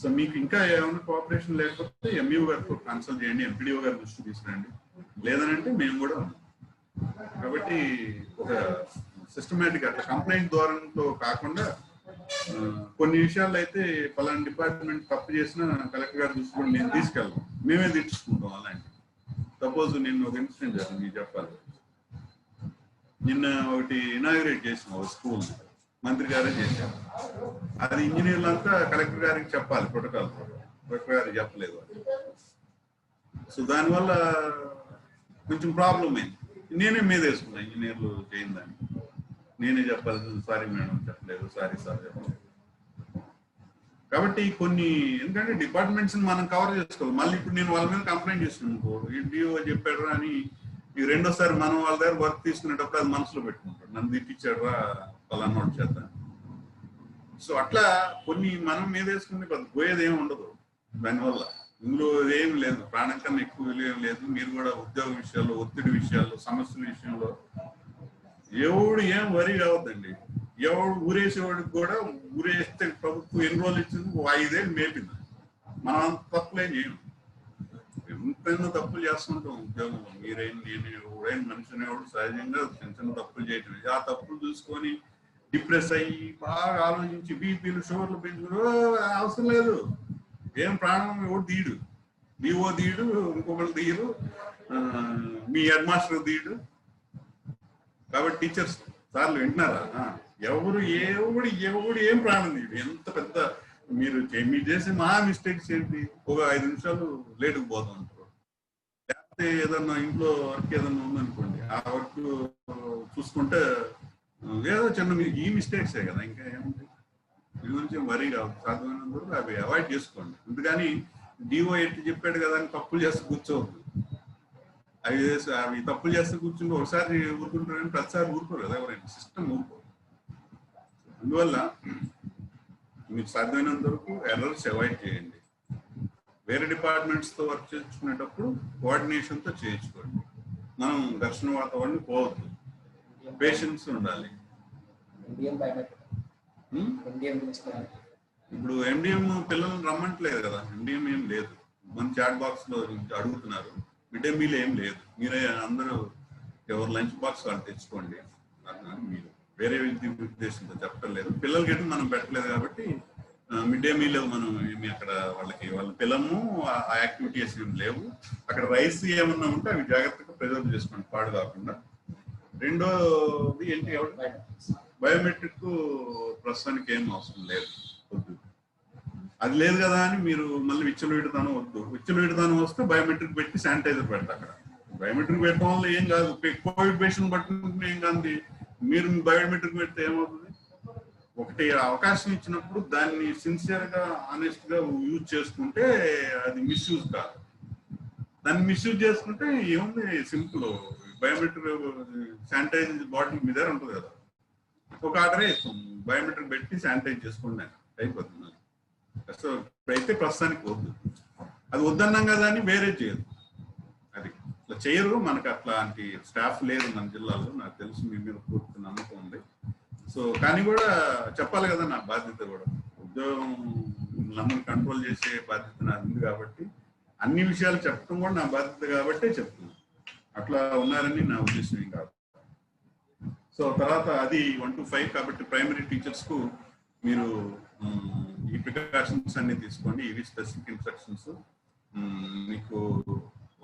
సో మీకు ఇంకా ఏమైనా కోఆపరేషన్ లేకపోతే ఎంఈఓ గారితో కన్సల్ట్ చేయండి, ఎంపీడీఓ గారి దృష్టి తీసుకురండి, లేదనంటే మేము కూడా ఉన్నాం. కాబట్టి ఒక సిస్టమేటిక్ అట్లా కంప్లైంట్ ధోరణితో కాకుండా కొన్ని విషయాల్లో అయితే పలానా డిపార్ట్మెంట్ తప్పు చేసినా కలెక్టర్ గారి దృష్టి కూడా నేను తీసుకెళ్ళాం, మేమే తెచ్చుకుంటాం. అలాంటి సపోజ్ నిన్న ఒక ఇన్సిడెంట్ జరిగింది, మీకు చెప్పాలి. నిన్న ఒకటి ఇనాగ్రేట్ చేసిన ఒక స్కూల్ మంత్రి గారే చేశారు. అది ఇంజనీర్లంతా కలెక్టర్ గారికి చెప్పాలి, ప్రోటోకాల్ కలెక్టర్ గారికి చెప్పలేదు. సో దానివల్ల కొంచెం ప్రాబ్లం అయింది. నేనే మీద వేసుకున్నా, ఇంజనీర్లు చేయిందని నేనే చెప్పాలి, సారీ మేడం చెప్పలేదు, సారీ సార్ చెప్పలేదు. కాబట్టి కొన్ని ఎందుకంటే డిపార్ట్మెంట్స్ మనం కవర్ చేసుకోవాలి. మళ్ళీ ఇప్పుడు నేను వాళ్ళ మీద కంప్లైంట్ చేస్తున్నాను అనుకో, డిఓ చెప్పాడు అని ఈ రెండోసారి మనం వాళ్ళ దగ్గర వర్క్ తీసుకునేటప్పుడు అది మనసులో పెట్టుకుంటాడు, నన్ను తిట్టించాడు రా పలానోడు చేత. సో అట్లా కొన్ని మనం మీద వేసుకునే పోయేది ఏమి ఉండదు దానివల్ల. ఇందులో ఏమి లేదు, ప్రాణం కన్నా ఎక్కువ విలువ లేదు. మీరు కూడా ఉద్యోగ విషయాల్లో, ఒత్తిడి విషయాల్లో, సమస్యల విషయంలో ఎవడు ఏం వరి కావద్దండి. ఎవడు ఊరేసేవాడికి కూడా ఊరేస్తే ప్రభుత్వం ఎన్ని రోజులు ఇచ్చింది, 5 ఏళ్ళు మేపింది. మనం అంత తప్పులేం చేయం, ఎంతైనా తప్పులు చేస్తుంటాం ఉద్యోగంలో. మీరైనా నేను ఎవడైనా మనిషి అనేవాడు సహజంగా చిన్న చిన్న తప్పులు చేయటం. ఆ తప్పులు చూసుకొని డిప్రెస్ అయ్యి బాగా ఆలోచించి బీపీలు షుగర్లు పెంచుకుని అవసరం లేదు. ఏం ప్రాణం ఎవడు తీయడు, డిఓ తీయడు, ఇంకొకరు తీయరు, మీ హెడ్ మాస్టర్ తీయడు. కాబట్టి టీచర్స్ సార్లు వింటున్నారా, ఎవడు ఏం ప్రాణం తీయడు. ఎంత పెద్ద మీరు చేసే మహా మిస్టేక్స్ ఏంటి, ఒక 5 నిమిషాలు లేటుకు పోతాం అంటారు, లేకపోతే ఏదన్నా ఇంట్లో వర్క్ ఏదన్నా ఉందనుకోండి, ఆ వర్క్ చూసుకుంటే ఏదో చిన్న ఈ మిస్టేక్సే కదా, ఇంకా ఏముంది. దీని గురించి వరీ కాదు, సాధ్యమైనంత వరకు అవి అవాయిడ్ చేసుకోండి. అందుకని డిఓ ఎట్టి చెప్పాడు కదా అని తప్పులు చేస్తే కూర్చోవద్దు. అవి తప్పులు చేస్తే కూర్చుంటే ఒకసారి ఊరుకుంటారని ప్రతిసారి ఊరుకోరు కదా ఎవరైనా, సిస్టమ్ ఊరుకోరు. అందువల్ల మీకు సాధ్యమైనంత వరకు ఎర్రర్స్ అవాయిడ్ చేయండి. వేరే డిపార్ట్మెంట్స్ తో వర్క్ చేసుకునేటప్పుడు కోఆర్డినేషన్ తో చేయించుకోండి. మనం ఘర్షణ వాతావరణం పోవద్దు, పేషెన్స్ ఉండాలి. ఇప్పుడు ఎండిఎం పిల్లల్ని రమ్మంటలేదు కదా, ఎండిఎం ఏం లేదు. మన చాట్ బాక్స్ లో అడుగుతున్నారు, మిడ్ డే మీల్ ఏం లేదు. మీరే అందరూ ఎవరు లంచ్ బాక్స్ వాళ్ళు తెచ్చుకోండి. మీరు వేరే ఉద్దేశంతో చెప్పడం లేదు, పిల్లలకి మనం పెట్టలేదు కాబట్టి మిడ్ డే మీల్ మనం ఏమి అక్కడ వాళ్ళ పిల్లము ఆ యాక్టివిటీస్ ఏమి లేవు. అక్కడ రైస్ ఏమన్నా ఉంటే అవి జాగ్రత్తగా ప్రిజర్వ్ చేసుకోండి, పాడు కాకుండా. రెండోది ఏంటి, బయోమెట్రిక్ ప్రస్తుతానికి ఏం అవసరం లేదు, వద్దు. అది లేదు కదా అని మీరు మళ్ళీ విచ్చలవిడితనం వద్దు. విచ్చలవిడితనం వస్తే బయోమెట్రిక్ పెట్టి శానిటైజర్ పెడతా. అక్కడ బయోమెట్రిక్ పెట్టడం వల్ల ఏం కాదు, కోవిడ్ పేషెంట్ పట్టుకుంటే ఏం కాదు. మీరు బయోమెట్రిక్ పెడితే ఏమవుతుంది, ఒకటి అవకాశం ఇచ్చినప్పుడు దాన్ని సిన్సియర్ గా ఆనెస్ట్ గా యూజ్ చేసుకుంటే అది మిస్యూజ్ కాదు. దాన్ని మిస్యూజ్ చేసుకుంటే ఏముంది, సింపుల్ బయోమెట్రిక్ శానిటైజ్ బాటిల్ మీ దగ్గర ఉంటుంది కదా, ఒక ఆర్డరే ఇస్తాం, బయోమెట్రిక్ పెట్టి శానిటైజ్ చేసుకోండి అయిపోతుంది. సో ఇప్పుడైతే ప్రస్తుతానికి వద్దు, అది వద్దన్నాం కదా అని వేరే చేయదు, అది ఇట్లా చేయరు. మనకు అట్లాంటి స్టాఫ్ లేదు మన జిల్లాలో, నాకు తెలుసు, మీ మీద పూర్తి నమ్మకం ఉంది. సో కానీ కూడా చెప్పాలి కదా, నా బాధ్యత కూడా. ఉద్యోగం అందరిని కంట్రోల్ చేసే బాధ్యత నాది ఉంది కాబట్టి అన్ని విషయాలు చెప్పడం కూడా నా బాధ్యత కాబట్టే చెప్తున్నాను. అట్లా ఉన్నారని నా ఉద్దేశం ఏం కాదు. సో తర్వాత అది 1 to 5 కాబట్టి ప్రైమరీ టీచర్స్ కు మీరు ఈ ప్రికాషన్స్ అన్ని తీసుకోండి. ఇవి స్పెసిఫిక్ ఇన్స్ట్రక్షన్స్. మీకు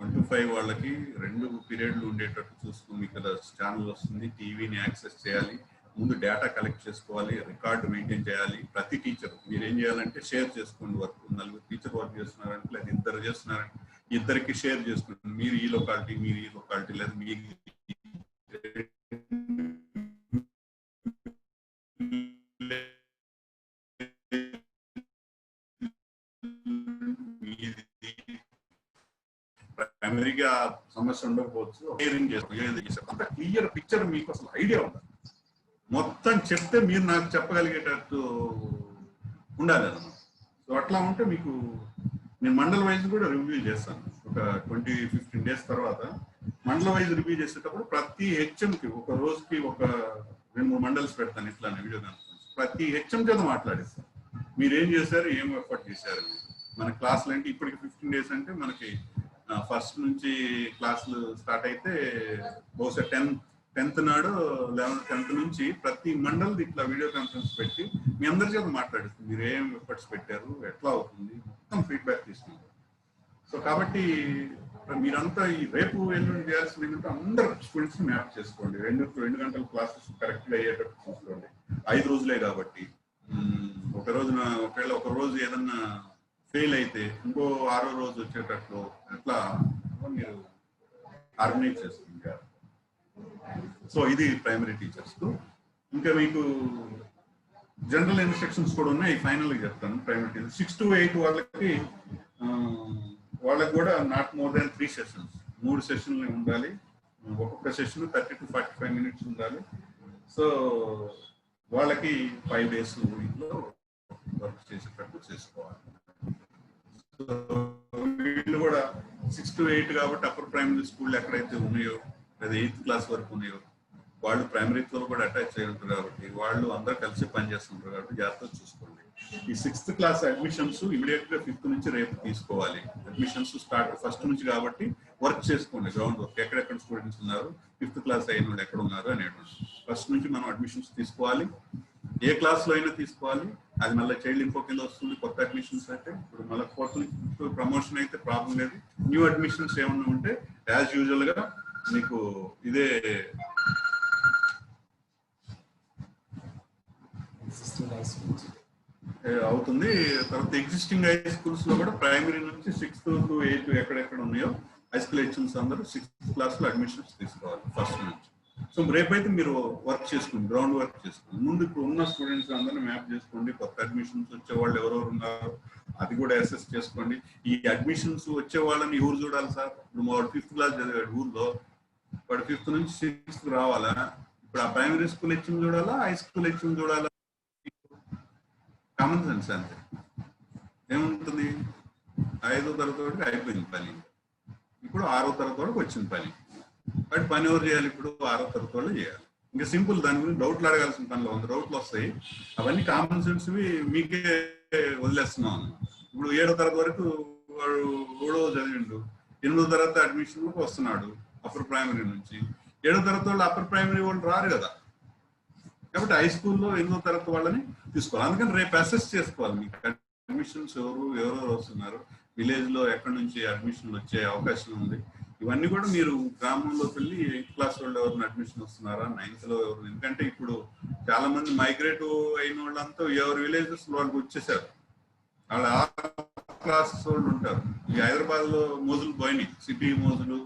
1 to 5 వాళ్ళకి 2 పీరియడ్లు ఉండేటట్టు చూసుకుని మీకు ఛానల్ వస్తుంది. టీవీని యాక్సెస్ చేయాలి. ముందు డేటా కలెక్ట్ చేసుకోవాలి, రికార్డు మెయింటైన్ చేయాలి. ప్రతి టీచర్ మీరు ఏం చేయాలంటే షేర్ చేసుకోండి వర్క్. 4 టీచర్ వర్క్ చేస్తున్నారంటే లేదా 2 చేస్తున్నారంటే ఇద్దరికి షేర్ చేసుకోండి. మీరు ఈ లొకాలిటీ, మీరు ఈ లొకాలిటీ, లేదా మీ ప్రైమరీగా సమస్య ఉండకపోవచ్చు. క్లియర్ పిక్చర్ మీకు అసలు ఐడియా ఉండాలి. మొత్తం చెప్తే మీరు నాకు చెప్పగలిగేటట్టు ఉండాలి అన్నమాట. సో అట్లా ఉంటే మీకు నేను మండల్ వైజ్ కూడా రివ్యూ చేస్తాను. ఒక 15 days తర్వాత మండల వైజ్ రివ్యూ చేసేటప్పుడు ప్రతి హెచ్ఎంకి ఒక రోజుకి ఒక 2-3 మండల్స్ పెడతాను. ఇట్లానే వీడియో కాన్ఫరెన్స్ ప్రతి హెచ్ఎం చేత మాట్లాడిస్తాను. మీరు ఏం చేశారు, ఏం ఎఫర్ట్ చేశారు. మన క్లాసులు అంటే ఇప్పటికి 15 days అంటే మనకి ఫస్ట్ నుంచి క్లాసులు స్టార్ట్ అయితే బహుశా 10th నాడు 11th 10th నుంచి ప్రతి మండల్ ఇట్లా వీడియో కాన్ఫరెన్స్ పెట్టి మీ అందరి చేత మాట్లాడిస్తుంది. మీరు ఏం ఎఫర్ట్స్ పెట్టారు, ఎట్లా అవుతుంది, మొత్తం ఫీడ్బ్యాక్ తీసుకుంటారు. సో కాబట్టి మీరంతా ఈ రేపు ఎల్లుండి చేయాల్సింది ఏంటంటే అందరు స్టూడెంట్స్ మ్యాప్ చేసుకోండి. 2 గంటల క్లాసెస్ కరెక్ట్గా అయ్యేటట్టు చూసుకోండి. 5 రోజులే కాబట్టి ఒక రోజున ఒకవేళ ఒక రోజు ఏదన్నా ఫెయిల్ అయితే ఇంకో 6వ రోజు వచ్చేటట్లు అట్లా మీరు ఆర్గనైజ్ చేసుకుంటారు. సో ఇది ప్రైమరీ టీచర్స్. ఇంకా మీకు జనరల్ ఇన్స్ట్రక్షన్స్ కూడా ఉన్నాయి, ఫైనల్గా చెప్తాను. ప్రైమరీ టీచర్స్ 6 to 8 వాళ్ళకి కూడా నాట్ మోర్ దాన్ 3 sessions, 3 సెషన్లు ఉండాలి. ఒక్కొక్క సెషన్ 30 to 45 minutes ఉండాలి. సో వాళ్ళకి 5 days వీక్లో వర్క్ చేసేటట్టు చేసుకోవాలి. సో వీళ్ళు కూడా 6 to 8 కాబట్టి అప్పర్ ప్రైమరీ స్కూల్ ఎక్కడైతే ఉన్నాయో లేదా 8th క్లాస్ వరకు ఉన్నాయో వాళ్ళు ప్రైమరీతో కూడా అటాచ్ అయి ఉంటారు కాబట్టి వాళ్ళు అందరూ కలిసి పనిచేస్తుంటారు కాబట్టి జాగ్రత్తగా చూసుకోండి. ఈ 6th క్లాస్ అడ్మిషన్స్ ఇమీడియట్ గా 5th నుంచి రేపు తీసుకోవాలి. అడ్మిషన్స్ స్టార్ట్ 1st నుంచి కాబట్టి వర్క్ చేసుకోండి. గ్రౌండ్ వర్క్ ఎక్కడెక్కడ స్టూడెంట్స్ ఉన్నారు, 5th క్లాస్ అయిన వాళ్ళు ఎక్కడ ఉన్నారు అనేటువంటి 1st నుంచి మనం అడ్మిషన్స్ తీసుకోవాలి. ఏ క్లాస్ లో అయినా తీసుకోవాలి. అది మళ్ళీ చైల్డ్ ఇన్ఫో కింద వస్తుంది. కొత్త అడ్మిషన్స్ అయితే ఇప్పుడు మళ్ళీ 4th ప్రమోషన్ అయితే ప్రాబ్లం లేదు. న్యూ అడ్మిషన్స్ ఏమన్నా ఉంటే యాజ్ యూజువల్ గా మీకు ఇదే అవుతుంది. తర్వాత ఎగ్జిస్టింగ్ హై స్కూల్స్ లో కూడా ప్రైమరీ నుంచి 6th to 8 ఎక్కడెక్కడ ఉన్నాయో హై స్కూల్ హెచ్ఎంస్ అందరూ 6th క్లాస్ లో అడ్మిషన్స్ తీసుకోవాలి 1st నుంచి. సో రేపైతే మీరు వర్క్ చేసుకోండి, గ్రౌండ్ వర్క్ చేసుకోండి. ముందు ఇప్పుడు ఉన్న స్టూడెంట్స్ అందరూ మ్యాప్ చేసుకోండి. కొత్త అడ్మిషన్స్ వచ్చే వాళ్ళు ఎవరెవరు ఉన్నారు అది కూడా అసెస్ చేసుకోండి. ఈ అడ్మిషన్స్ వచ్చే వాళ్ళని ఎవరు చూడాలి సార్? ఇప్పుడు వాడు 5th క్లాస్ చదివాడు ఊర్లో, వాడు 5th నుంచి 6th రావాలా? ఇప్పుడు ఆ ప్రైమరీ స్కూల్ హెచ్ఎం చూడాలా, హై స్కూల్ హెచ్ఎం చూడాలా? కామన్ సెన్స్ అంతే. ఏముంటుంది, 5వ తరగతి వరకు అయిపోయింది పని, ఇప్పుడు 6వ తరగతి వరకు వచ్చింది పని. బట్ పని ఎవరు చేయాలి? ఇప్పుడు 6వ తరగతి వాళ్ళు చేయాలి. ఇంకా సింపుల్, దాని గురించి డౌట్లు అడగాల్సిన పనిలో 100 డౌట్లు వస్తాయి. అవన్నీ కామన్ సెన్స్వి మీకే వదిలేస్తున్నాం. ఇప్పుడు 7వ తరగతి వరకు వాడు 7వ చదివిండు, 8వ తరగతి అడ్మిషన్లకు వస్తున్నాడు అప్పర్ ప్రైమరీ నుంచి. 7వ తరగతి వాళ్ళు అప్పర్ ప్రైమరీ వాళ్ళు రారు కదా, కాబట్టి హై స్కూల్లో 8వ తరగతి వాళ్ళని తీసుకోవాలి. అందుకని రేపు అసెస్ చేసుకోవాలి మీకు అడ్మిషన్స్ ఎవరెవరు వస్తున్నారు, విలేజ్ లో ఎక్కడి నుంచి అడ్మిషన్లు వచ్చే అవకాశం ఉంది. ఇవన్నీ కూడా మీరు గ్రామంలోకి వెళ్ళి 8th క్లాస్ వాళ్ళు ఎవరిని అడ్మిషన్ వస్తున్నారా, 9th లో ఎవరు. ఎందుకంటే ఇప్పుడు చాలా మంది మైగ్రేట్ అయిన వాళ్ళంతా ఎవరి విలేజెస్ వాళ్ళకి వచ్చేసారు. వాళ్ళ 6th క్లాస్ వాళ్ళు ఉంటారు. ఈ హైదరాబాద్ లో మోజులు పోయినాయి, సిటీ మోజులు,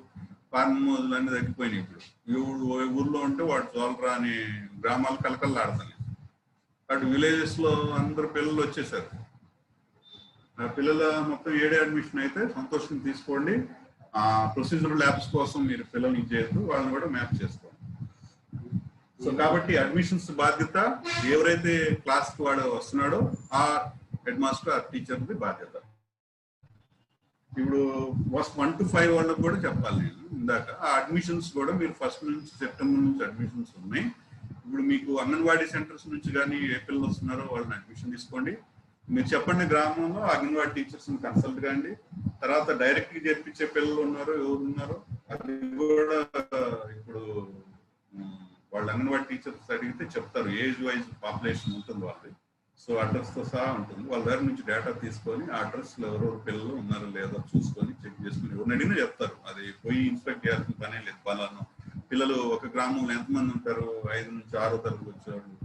ఫార్మ్ మోజులు అన్ని తగ్గిపోయినాయి. ఇప్పుడు ఊర్లో ఉంటే వాడు చోలరా అని గ్రామాలు కలకల్లాడుతున్నాయి. అటు విలేజెస్ లో అందరు పిల్లలు వచ్చేసారు. ఆ పిల్లల మొత్తం 7 అడ్మిషన్ అయితే సంతోషం తీసుకోండి. ఆ ప్రొసీజరల్ ల్యాబ్స్ కోసం మీరు పిల్లల్ని ఇచ్చేయద్దు, వాళ్ళని కూడా మ్యాప్ చేసుకోండి. సో కాబట్టి అడ్మిషన్స్ బాధ్యత ఎవరైతే క్లాస్ కి వాడు వస్తున్నాడో ఆ హెడ్ మాస్టర్, ఆ టీచర్ది బాధ్యత. ఇప్పుడు 1 to 5 వాళ్ళకి కూడా చెప్పాలి నేను ఇందాక. ఆ అడ్మిషన్స్ కూడా మీరు 1st నుంచి సెప్టెంబర్ నుంచి అడ్మిషన్స్ ఉన్నాయి. ఇప్పుడు మీకు అంగన్వాడీ సెంటర్స్ నుంచి కానీ ఏ పిల్లలు వస్తున్నారో వాళ్ళని అడ్మిషన్ తీసుకోండి. మీరు చెప్పండి గ్రామంలో అంగన్వాడీ టీచర్స్ని కన్సల్ట్ కాండి. తర్వాత డైరెక్ట్ గా చేర్పించే పిల్లలు ఉన్నారో ఎవరు ఉన్నారో అది కూడా ఇప్పుడు వాళ్ళు అంగన్వాడీ టీచర్స్ అడిగితే చెప్తారు. ఏజ్ వైజ్ పాపులేషన్ ఉంటుంది వాళ్ళది. సో అడ్రస్తో సహా ఉంటుంది. వాళ్ళ దగ్గర నుంచి డేటా తీసుకొని ఆ అడ్రస్లో ఎవరెవరు పిల్లలు ఉన్నారో లేదో చూసుకొని చెక్ చేసుకుని ఎవరిని అడిగినా చెప్తారు. అది పోయి ఇన్స్పెక్ట్ చేయాల్సిన పనే లేదు. పలానా పిల్లలు ఒక గ్రామంలో ఎంతమంది ఉంటారు, 5 నుంచి 6వ తరగతి వచ్చేవాళ్ళు,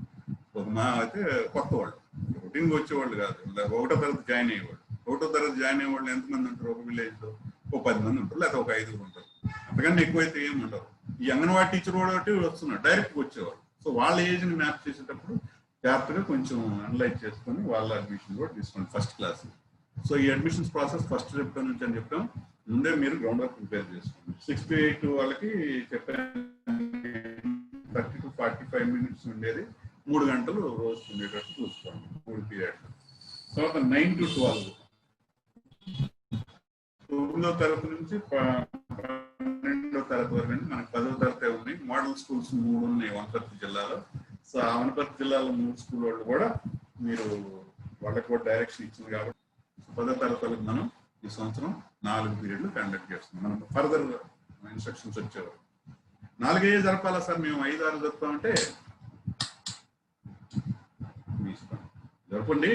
ఒక మా అయితే కొత్త వాళ్ళు, రొటీన్గా వచ్చేవాళ్ళు కాదు, 1వ తరగతి జాయిన్ అయ్యేవాళ్ళు. 1వ తరగతి జాయిన్ అయ్యేవాళ్ళు ఎంతమంది ఉంటారు, ఒక విలేజ్లో ఒక 10 మంది ఉంటారు, లేకపోతే ఒక 5 ఉంటారు. అంతకన్నా ఎక్కువైతే ఏమి ఉండవు. ఈ అంగన్వాడీ టీచర్ కూడా వస్తున్నారు, డైరెక్ట్గా వచ్చేవాళ్ళు. సో వాళ్ళ ఏజ్ని మ్యాప్ చేసేటప్పుడు జాగ్రత్తగా కొంచెం అనలైజ్ చేసుకొని వాళ్ళ అడ్మిషన్ కూడా తీసుకోండి ఫస్ట్ క్లాస్. సో ఈ అడ్మిషన్స్ ప్రాసెస్ ఫస్ట్ చెప్తా నుంచి అని చెప్పాం, ముందే మీరు గ్రౌండ్ వర్క్ ప్రిపేర్ చేసుకోండి. 6 to 8 వాళ్ళకి చెప్పాను, 30 to 45 minutes ఉండేది 3 గంటలు రోజు ఉండేటట్టు చూసుకోండి, 3 పీరియడ్లు. తర్వాత 9 to 12 9వ తరగతి నుంచి 12వ తరగతి వరకు అండి. మనకు 10వ తరగతి ఉన్నాయి. మోడల్ స్కూల్స్ 3 ఉన్నాయి వనపర్తి జిల్లాలో. సో ఆ వనపర్తి జిల్లాలో 3 స్కూల్ వాళ్ళు కూడా మీరు వాళ్ళకి కూడా డైరెక్షన్ ఇచ్చింది కాబట్టి 10వ తరగతి మనం ఈ సంవత్సరం 4 పీరియడ్లు కండక్ట్ చేస్తున్నాం. మనం ఫర్దర్ ఇన్స్ట్రక్షన్స్ వచ్చేవారు 4 జరపాలా సార్, మేము 5-6 జరుపుతామంటే జరపండి,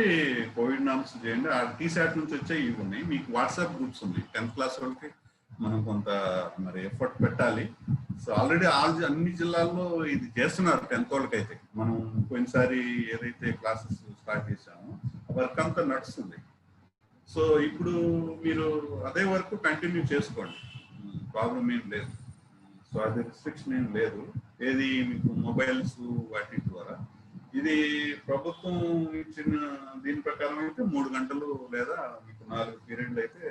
కోవిడ్ నామ్స్ చేయండి. ఆ టీశాట్ నుంచి వచ్చే ఇవి ఉన్నాయి. మీకు వాట్సాప్ గ్రూప్స్ ఉన్నాయి. 10th క్లాస్ వాళ్ళకి మనం కొంత మరి ఎఫర్ట్ పెట్టాలి. సో ఆల్రెడీ అన్ని జిల్లాల్లో ఇది చేస్తున్నారు 10th వాళ్ళకి. అయితే మనం పోయినసారి ఏదైతే క్లాసెస్ స్టార్ట్ చేసామో వర్క్ అంతా నడుస్తుంది. సో ఇప్పుడు మీరు అదే వర్క్ కంటిన్యూ చేసుకోండి, ప్రాబ్లం ఏం లేదు. సో అది రిస్ట్రిక్షన్ ఏం లేదు. ఏది మీకు మొబైల్స్ వాటి ద్వారా ఇది ప్రభుత్వం ఇచ్చిన దీని ప్రకారం అయితే 3 గంటలు లేదా మీకు 4 పీరియడ్లు అయితే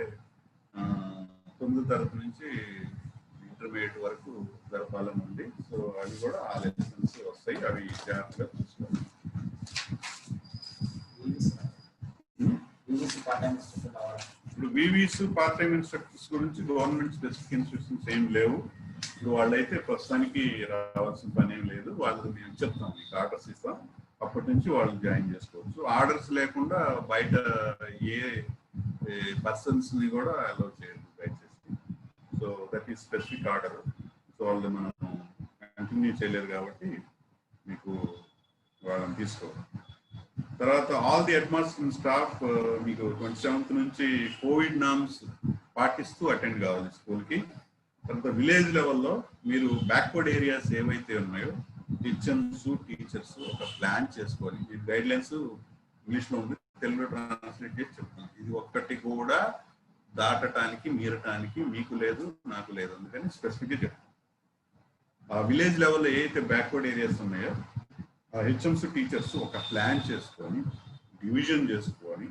9వ తరగతి నుంచి ఇంటర్మీడియట్ వరకు జరపాలని ఉంది. సో అవి కూడా ఆ లెసన్స్ వస్తాయి, అవి జాగ్రత్తగా చూసుకోవాలి. ఇప్పుడు వివిస్ పార్ట్ టైం ఇన్స్ట్రక్టర్స్ గురించి గవర్నమెంట్ స్పెసిఫిక్ ఇన్స్ట్రక్షన్స్ ఏం లేవు. ఇప్పుడు వాళ్ళైతే ప్రస్తుతానికి రావాల్సిన పని ఏం లేదు. వాళ్ళు మేము చెప్తాం, మీకు ఆర్డర్స్ ఇస్తాం, అప్పటి నుంచి వాళ్ళు జాయిన్ చేసుకోవచ్చు. ఆర్డర్స్ లేకుండా బయట ఏ పర్సన్స్ ని కూడా అలౌ చేయదు దయచేసి. So that is specific order. So వాళ్ళు మనం కంటిన్యూ చేయలేరు కాబట్టి మీకు వాళ్ళని తీసుకోవాలి. తర్వాత ఆల్ ది అడ్మినిస్ట్రేటివ్ స్టాఫ్ మీకు 27th నుంచి కోవిడ్ నామ్స్ పాటిస్తూ అటెండ్ కావాలి స్కూల్కి. తర్వాత విలేజ్ లెవెల్లో మీరు బ్యాక్వర్డ్ ఏరియాస్ ఏవైతే ఉన్నాయో హెచ్ఎంస్ టీచర్స్ ఒక ప్లాన్ చేసుకొని, ఈ గైడ్ లైన్స్ ఇంగ్లీష్లో ఉంది, తెలుగులో ట్రాన్స్లేట్ చేసి చెప్తాను. ఇది ఒక్కటి కూడా దాటడానికి మీరటానికి మీకు లేదు, నాకు లేదు, అందుకని స్పెసిఫిక్గా చెప్తాను. ఆ విలేజ్ లెవెల్లో ఏవైతే బ్యాక్వర్డ్ ఏరియాస్ ఉన్నాయో ఆ హెచ్ఎంస్ టీచర్స్ ఒక ప్లాన్ చేసుకొని, డివిజన్ చేసుకొని,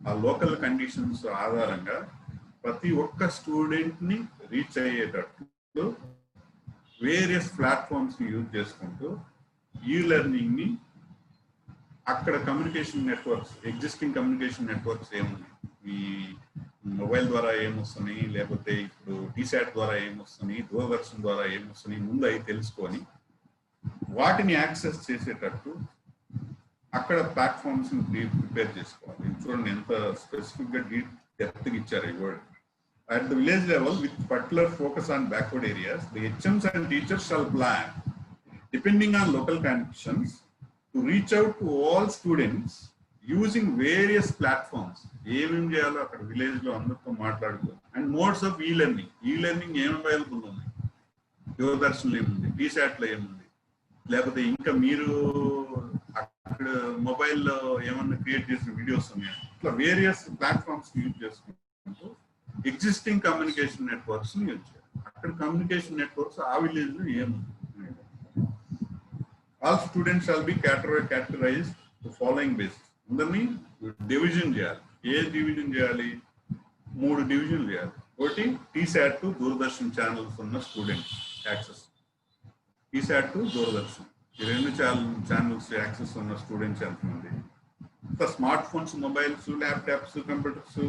ఆ లోకల్ కండిషన్స్ ఆధారంగా ప్రతి ఒక్క స్టూడెంట్ని రీచ్ అయ్యేటట్లు వేరియస్ ప్లాట్ఫామ్స్ యూజ్ చేసుకుంటూ ఈ లెర్నింగ్ని అక్కడ communication networks, existing communication networks ఏమున్నాయి, ఈ మొబైల్ ద్వారా ఏమొస్తున్నాయి, లేకపోతే ఇప్పుడు టీశాట్ ద్వారా ఏమొస్తున్నాయి, దూరదర్శన్ ద్వారా ఏమొస్తున్నాయి, ముందు అవి తెలుసుకొని వాటిని యాక్సెస్ చేసేటట్టు అక్కడ ప్లాట్ఫామ్స్ ప్రిపేర్ చేసుకోవాలి. చూడండి ఎంత స్పెసిఫిక్గా డెప్త్గా ఇచ్చారు ఈ word. At the village level, with particular focus on backward areas, the HMs and teachers shall plan, depending on local conditions, to reach out to all students using various platforms. ఏమేం చేయాలో అక్కడ విలేజ్ లో అందరితో మాట్లాడుకో. And modes of ఈ learning, ఏం available ఉన్నాయి, దూరదర్శన్లో ఏముంది, టీశాట్లో ఏముంది, లేకపోతే ఇంకా మీరు అక్కడ మొబైల్లో ఏమన్నా క్రియేట్ చేసిన వీడియోస్ ఉన్నాయా, ఇట్లా వేరియస్ ప్లాట్ఫామ్స్ యూజ్ చేసుకుంటూ ఎగ్జిస్టింగ్ కమ్యూనికేషన్ నెట్వర్క్స్ యూజ్ చేయాలి. అక్కడ కమ్యూనికేషన్ నెట్వర్క్స్ ఆ విలేజ్ లో ఏముంది. All students shall be categorised to following basis. అందరినీ డివిజన్ చేయాలి. ఏ డివిజన్ చేయాలి? 3 డివిజన్లు చేయాలి. ఒకటి టీశాట్ టు దూరదర్శన్ ఛానల్స్ ఉన్న students access, T-SAT to Doordarshan ఈ 2 ఛానల్స్ యాక్సెస్ ఉన్న స్టూడెంట్స్ ఎంతమంది, ఇంకా smart phones, mobiles, laptops, computers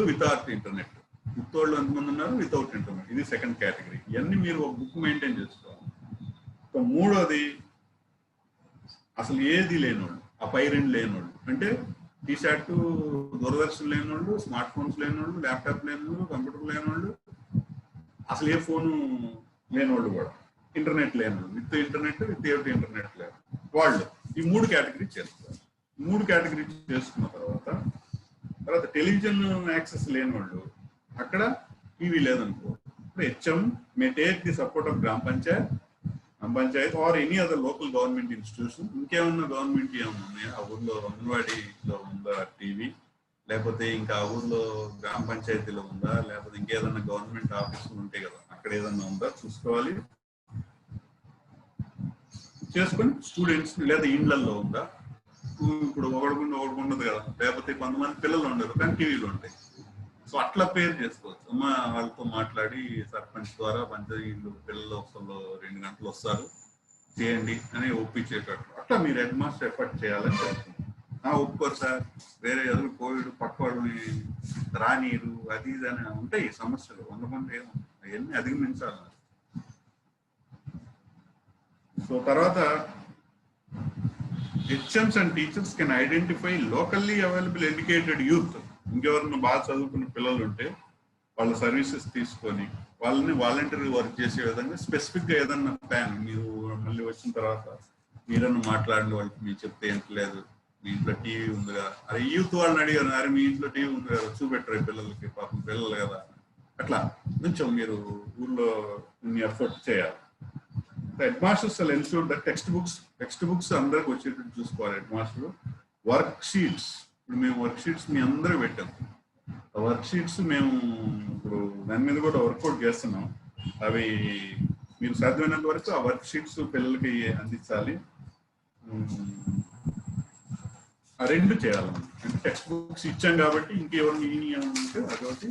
without internet, with వాళ్ళు ఎంతమంది ఉన్నారు, వితౌట్ ఇంటర్నెట్, ఇది సెకండ్ కేటగిరీ. ఇవన్నీ మీరు ఒక బుక్ మెయింటైన్ చేసుకోవాలి. ఇంకా 3వది అసలు ఏది లేనోళ్ళు, ఆ పై 2 లేనోళ్ళు, అంటే టీశాట్ దూరదర్శన్ లేనోళ్ళు, స్మార్ట్ ఫోన్స్ లేనోళ్ళు, ల్యాప్టాప్ లేనోళ్ళు, కంప్యూటర్ లేనోళ్ళు, అసలు ఏ ఫోను లేనోళ్ళు కూడా, ఇంటర్నెట్ లేనోళ్ళు, విత్ ఇంటర్నెట్ విత్ ఇంటర్నెట్ లేదు వాళ్ళు ఈ 3 కేటగిరీ చేసుకోవాలి. 3 కేటగిరీ చేసుకున్న తర్వాత టెలివిజన్ యాక్సెస్ లేని వాళ్ళు అక్కడ టీవీ లేదనుకో, ఇప్పుడు HM may take the support of గ్రామ panchayat or any other local government institution. ఇంకేమన్నా గవర్నమెంట్ ఏమన్నా ఉన్నాయా ఆ ఊర్లో? అంగన్వాడీలో ఉందా టీవీ? లేకపోతే ఇంకా ఆ ఊర్లో గ్రామ పంచాయతీలో ఉందా? లేకపోతే ఇంకేదన్నా గవర్నమెంట్ ఆఫీసులు ఉంటాయి కదా, అక్కడ ఏదన్నా ఉందా చూసుకోవాలి, చేసుకొని స్టూడెంట్స్ లేదా ఇండ్లలో ఉందా. ఇప్పుడు ఒకటి ఉండదు కదా, లేకపోతే కొంతమంది పిల్లలు ఉండరు కానీ టీవీలు ఉంటాయి. సో అట్లా పేరు చేసుకోవచ్చు. అమ్మ వాళ్ళతో మాట్లాడి సర్పంచ్ ద్వారా పంచాయతీలు పిల్లలు ఒకళ్ళు 2 గంటలు వస్తారు చేయండి అని ఒప్పించేటట్లు అట్లా మీరు హెడ్ మాస్టర్ ఎఫర్ట్ చేయాలని చెప్తుంది. ఒప్పుకోరు సార్, వేరే ఎదురు కోవిడ్ పక్కవాడిని రానీరు అది ఇది అని ఉంటాయి సమస్యలు, ఉండకుండా ఏముంటాయి, అవన్నీ అధిగమించాలి. సో తర్వాత HMs and teachers can identify locally available educated youth. ఇంకెవరన్నా బాగా చదువుకున్న పిల్లలు ఉంటే వాళ్ళ సర్వీసెస్ తీసుకొని వాళ్ళని వాలంటరీ వర్క్ చేసే విధంగా స్పెసిఫిక్ గా ఏదన్నా ప్లాన్ మీరు మళ్ళీ వచ్చిన తర్వాత మీరన్నా మాట్లాడిన వాళ్ళకి మీరు చెప్తే ఏంటి లేదు, మీ ఇంట్లో టీవీ ఉందిగా, అరే యూత్ వాళ్ళని అడిగారు, అరే మీ ఇంట్లో టీవీ ఉంది కదా చూపెట్టరు పిల్లలకి, పాపం పిల్లలు కదా, అట్లా కొంచెం మీరు ఊర్లో కొన్ని ఎఫర్ట్ చేయాలి. Head masters will ensure that text books అందరికి వచ్చేటట్టు చూసుకోవాలి. హెడ్ మాస్టర్ వర్క్ షీట్స్, ఇప్పుడు మేము వర్క్ షీట్స్ మీ అందరూ పెట్టాం. ఆ వర్క్ షీట్స్ మేము ఇప్పుడు దాని మీద కూడా వర్కౌట్ చేస్తున్నాం. అవి మీరు సాధ్యమైనంత వరకు ఆ వర్క్ షీట్స్ పిల్లలకి అందించాలి. ఆ 2 చేయాలన్నమాట. అంటే టెక్స్ట్ బుక్స్ ఇచ్చాం కాబట్టి ఇంకెవరిని ఉంటే అదొకటి,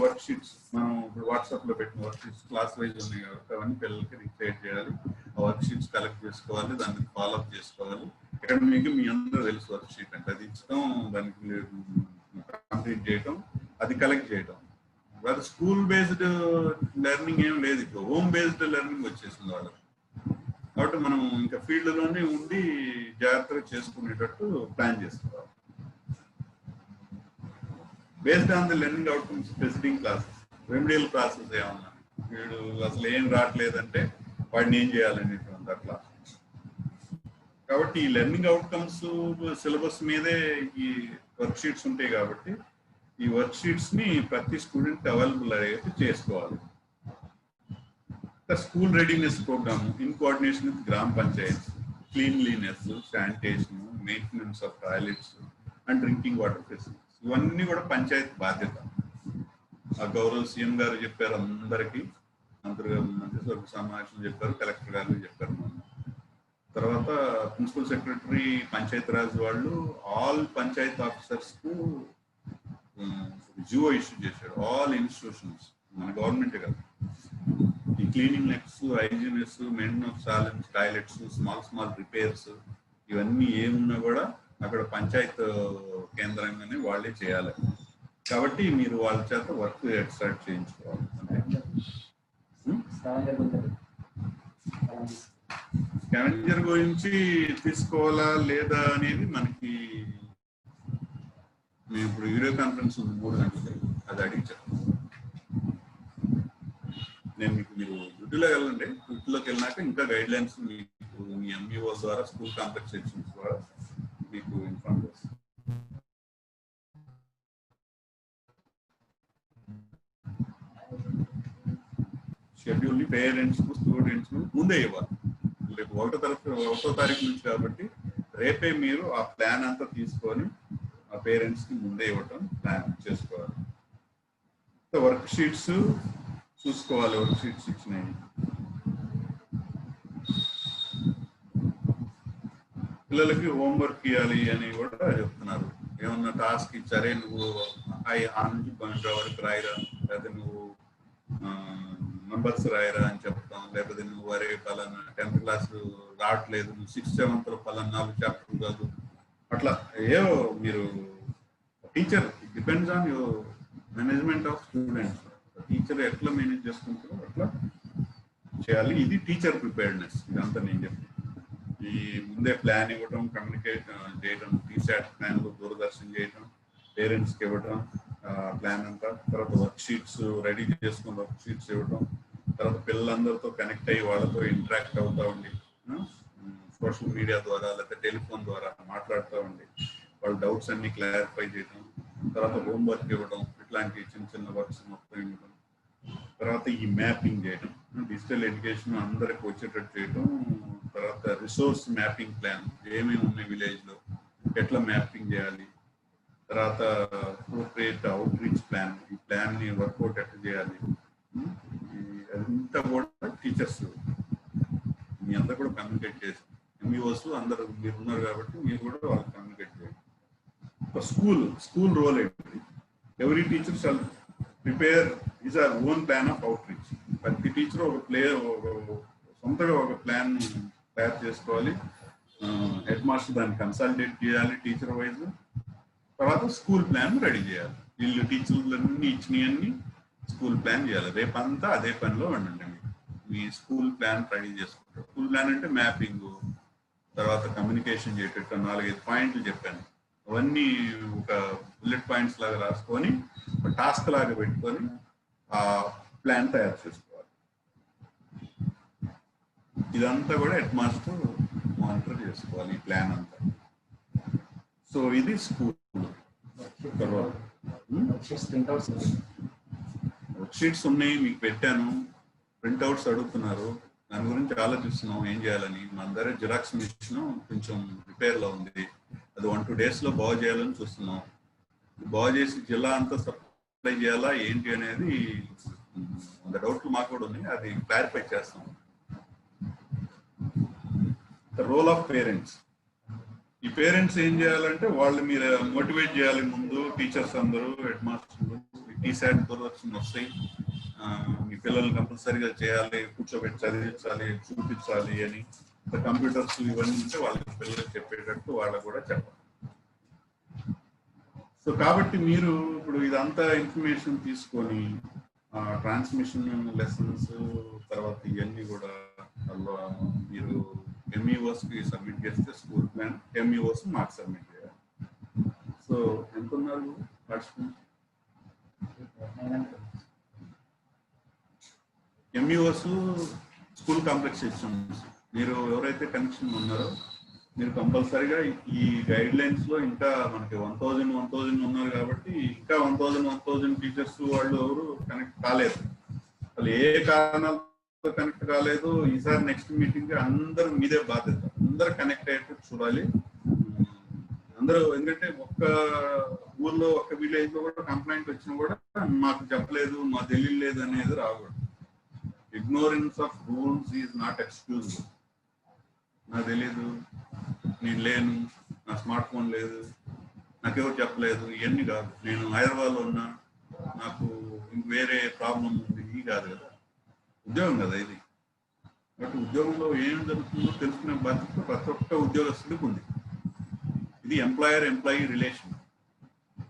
వర్క్ షీట్స్ మనం ఇప్పుడు వాట్సాప్ లో పెట్టిన వర్క్ షీట్స్ క్లాస్ వైజ్ ఉన్నాయి కాబట్టి అవన్నీ పిల్లలకి రిక్రియేట్ చేయాలి. ఆ వర్క్ షీట్స్ కలెక్ట్ చేసుకోవాలి, దాన్ని ఫాలోఅప్ చేసుకోవాలి. ఇక్కడ మీకు మీ అందరూ తెలుసు వర్క్ షీట్ అంటే అది ఇచ్చడం, దానికి కంప్లీట్ చేయటం, అది కలెక్ట్ చేయటం. అది స్కూల్ బేస్డ్ లెర్నింగ్ ఏం లేదు, ఇప్పుడు హోమ్ బేస్డ్ లెర్నింగ్ వచ్చేసింది వాళ్ళకి. కాబట్టి మనం ఇంకా ఫీల్డ్ లోనే ఉండి జాగ్రత్తగా చేసుకునేటట్టు ప్లాన్ చేసుకోవాలి. Based on the learning outcomes specific classes, remedial classes ఏమన్నా వీడు అసలు ఏం రావట్లేదంటే వాడిని ఏం చేయాలనేటువంటి అట్లా. కాబట్టి ఈ లెర్నింగ్ అవుట్కమ్స్ సిలబస్ మీదే ఈ వర్క్ షీట్స్ ఉంటాయి కాబట్టి ఈ వర్క్ షీట్స్ ని ప్రతి స్టూడెంట్ అవైలబుల్ అయ్యేట్టు చేసుకోవాలి. School readiness programme in coordination with గ్రామ panchayat, cleanliness, sanitation, maintenance of toilets and drinking water facilities, ఇవన్నీ కూడా పంచాయత్ బాధ్యత. ఆ గౌరవ సీఎం గారు చెప్పారు అందరికీ, మంత్రివర్గ సమావేశం చెప్పారు, కలెక్టర్ గారు చెప్పారు. తర్వాత ప్రిన్సిపల్ సెక్రటరీ పంచాయత్ రాజ్ వాళ్ళు ఆల్ పంచాయత్ ఆఫీసర్స్ కు జియో ఇష్యూ చేశారు. ఆల్ ఇన్స్టిట్యూషన్స్, మన గవర్నమెంట్ కదా, ఈ cleaningness, hygieneness, maintenance of toilets, small repairs, ఇవన్నీ ఏమున్నా కూడా అక్కడ పంచాయత్ కేంద్రంగానే వాళ్ళే చేయాలి. కాబట్టి మీరు వాళ్ళ చేత వర్క్ ఎక్స్ట్రాక్ట్ చేయించుకోవాలి. స్కావెంజర్ గురించి తీసుకోవాలా లేదా అనేది మనకి, మేము ఇప్పుడు వీడియో కాన్ఫరెన్స్ ఉంది 3 గంటలకి, అది అడిగించాను నేను మీకు. మీరు డ్యూటీలోకి వెళ్ళండి, డ్యూటీలోకి వెళ్ళినాక ఇంకా గైడ్ లైన్స్ మీకు మీ ఎంఈఓ ద్వారా, స్కూల్ కాంప్లెక్స్ సెక్షన్స్ ద్వారా మీకు ఇన్ఫార్మ్ చేస్తాను. షెడ్యూల్ని పేరెంట్స్ కు స్టూడెంట్స్ ముందే ఇవ్వాలి. రేపు 1వ తారీఖు నుంచి కాబట్టి రేపే మీరు ఆ ప్లాన్ అంతా తీసుకొని ఆ పేరెంట్స్ కి ముందే ఇవ్వటం ప్లాన్ చేసుకోవాలి. వర్క్ షీట్స్ చూసుకోవాలి, వర్క్ షీట్స్ ఇచ్చినాయి. పిల్లలకి హోంవర్క్ ఇవ్వాలి అని కూడా చెప్తున్నారు. ఏమన్నా టాస్క్ ఇచ్చారే, నువ్వు ఆ నుంచి వరకు రాయిరా, లేకపోతే నువ్వు నంబర్స్ రాయరా అని చెప్తాం, లేకపోతే నువ్వు వరే పలానా 10th క్లాస్ రావట్లేదు, నువ్వు 6th 7th పలానా 4 చాప్టర్ కాదు, అట్లా ఏవో మీరు teacher depends on your management of students. Teacher ఎట్లా మేనేజ్ చేసుకుంటారో అట్లా చేయాలి. ఇది టీచర్ ప్రిపేర్డ్నెస్. ఇదంతా నేను చెప్పి ఈ ముందే ప్లాన్ ఇవ్వటం, కమ్యూనికేట్ చేయడం, టీశాట్ ప్లాన్లు దూరదర్శన్ చేయటం, పేరెంట్స్కి ఇవ్వటం ప్లాన్ అంతా. తర్వాత వర్క్ షీట్స్ రెడీ చేసుకుని వర్క్ షీట్స్ ఇవ్వటం, తర్వాత పిల్లలందరితో కనెక్ట్ అయ్యి వాళ్ళతో ఇంటరాక్ట్ అవుతా ఉండి సోషల్ మీడియా ద్వారా లేకపోతే టెలిఫోన్ ద్వారా మాట్లాడుతూ ఉండి వాళ్ళ డౌట్స్ అన్ని క్లారిఫై చేయడం, తర్వాత హోంవర్క్ ఇవ్వడం, ఇట్లాంటి చిన్న చిన్న వర్క్స్ మొత్తం ఇవ్వడం, తర్వాత ఈ మ్యాపింగ్ చేయడం, డిజిటల్ ఎడ్యుకేషన్ అందరికి వచ్చేటట్టు చేయడం, తర్వాత రిసోర్స్ మ్యాపింగ్ ప్లాన్ ఏమేమి ఉన్నాయి విలేజ్లో ఎట్లా మ్యాపింగ్ చేయాలి, తర్వాత అప్రోప్రియేట్ అవుట్ రీచ్ ప్లాన్, ఈ ప్లాన్ని వర్కౌట్ ఎట్లా చేయాలి, అదంతా కూడా టీచర్స్ మీ అందరూ కూడా కమ్యూనికేట్ చేసి ఎంఈఓస్ అందరూ మీరు ఉన్నారు కాబట్టి మీరు కూడా వాళ్ళకి కమ్యూనికేట్ చేయండి. స్కూల్ రోల్ ఏంటి? Every teacher shall prepare is our own plan of outreach. ప్రతి టీచర్ సొంతగా ఒక ప్లాన్ తయారు చేసుకోవాలి. హెడ్ మాస్టర్ దాన్ని కన్సల్టేట్ చేయాలి టీచర్ వైజ్. తర్వాత స్కూల్ ప్లాన్ రెడీ చేయాలి. వీళ్ళు టీచర్లన్నీ ఇచ్చినవన్నీ స్కూల్ ప్లాన్ చేయాలి. రేపంతా అదే పనిలో ఉండండి. మీ స్కూల్ ప్లాన్ రెడీ చేసుకుంటారు. స్కూల్ ప్లాన్ అంటే మ్యాపింగ్, తర్వాత కమ్యూనికేషన్ చేసేటట్టు 4-5 పాయింట్లు చెప్పాను. అవన్నీ ఒక బుల్లెట్ పాయింట్స్ లాగా రాసుకొని ఒక టాస్క్ లాగా పెట్టుకొని ఆ ప్లాన్ తయారు చేసుకోవాలి. ఇదంతా కూడా హెడ్ మాస్టర్ మానిటర్ చేసుకోవాలి ఈ ప్లాన్ అంతా. సో ఇది స్కూల్. వర్క్షీట్స్ ఉన్నాయి మీకు పెట్టాను, ప్రింట్అవుట్స్ అడుగుతున్నారు. దాని గురించి ఆలోచిస్తున్నాం ఏం చేయాలని. మన దగ్గర జిరాక్స్ మిషన్ కొంచెం రిపేర్లో ఉంది. అది 1-2 డేస్లో బాగు చేయాలని చూస్తున్నాం. బాగు చేసి జిల్లా అంతా సప్లై చేయాలా ఏంటి అనేది అంత డౌట్లు మాకు కూడా ఉంది. అది క్లారిఫై చేస్తాం. The role of parents. ఈ పేరెంట్స్ ఏం చేయాలంటే వాళ్ళు మీరు మోటివేట్ చేయాలి. ముందు టీచర్స్ అందరూ, హెడ్ మాస్టర్లు, టీసాట్ దూరదర్శన్ వస్తాయి, మీ పిల్లల్ని కంపల్సరీగా చేయాలి, కూర్చోబెట్టి చదివించాలి, చూపించాలి అని. కంప్యూటర్స్ ఇవన్నీ ఉంటే వాళ్ళకి పిల్లలకు చెప్పేటట్టు వాళ్ళకు కూడా చెప్పాలి. సో కాబట్టి మీరు ఇప్పుడు ఇదంతా ఇన్ఫర్మేషన్ తీసుకొని ట్రాన్స్మిషన్ లెసన్స్ తర్వాత ఇవన్నీ కూడా మీరు ఎంఈఓస్కి సబ్మిట్ చేస్తే స్కూల్ ప్లాన్, ఎంఈఓస్ మాకు సబ్మిట్ చేయాలి. సో ఎంత ఉన్నారు participants? MEOs school complex systems మీరు ఎవరైతే కనెక్షన్ ఉన్నారో మీరు కంపల్సరీగా ఈ గైడ్ లైన్స్ లో ఇంకా మనకి 1000 ఉన్నారు కాబట్టి ఇంకా 1000 టీచర్స్ వాళ్ళు ఎవరు కనెక్ట్ కాలేదు. వాళ్ళు ఏ కారణాలతో కనెక్ట్ కాలేదు, ఈసారి నెక్స్ట్ మీటింగ్ అందరూ మీదే బాధ్యత. అందరూ కనెక్ట్ అయ్యేటట్టు చూడాలి అందరూ. ఎందుకంటే ఒక్క ఊర్లో ఒక్క విలేజ్ లో కూడా కంప్లైంట్ వచ్చినా కూడా మాకు చెప్పలేదు, మాకు తెలియలేదు అనేది రాకూడదు. Ignorance of rules is not excuse. నాకు తెలీదు, నేను లేను, నా స్మార్ట్ ఫోన్ లేదు, నాకెవరు చెప్పలేదు, ఇవన్నీ కాదు. నేను హైదరాబాద్లో ఉన్నా, నాకు వేరే ప్రాబ్లం ఉంది, ఇది కాదు కదా. ఉద్యోగం కదా ఇది. బట్ ఉద్యోగంలో ఏం జరుగుతుందో తెలుసుకునే బాధ్యత ప్రతి ఒక్క ఉద్యోగస్తుడికి ఉంది. ఇది ఎంప్లాయీ రిలేషన్.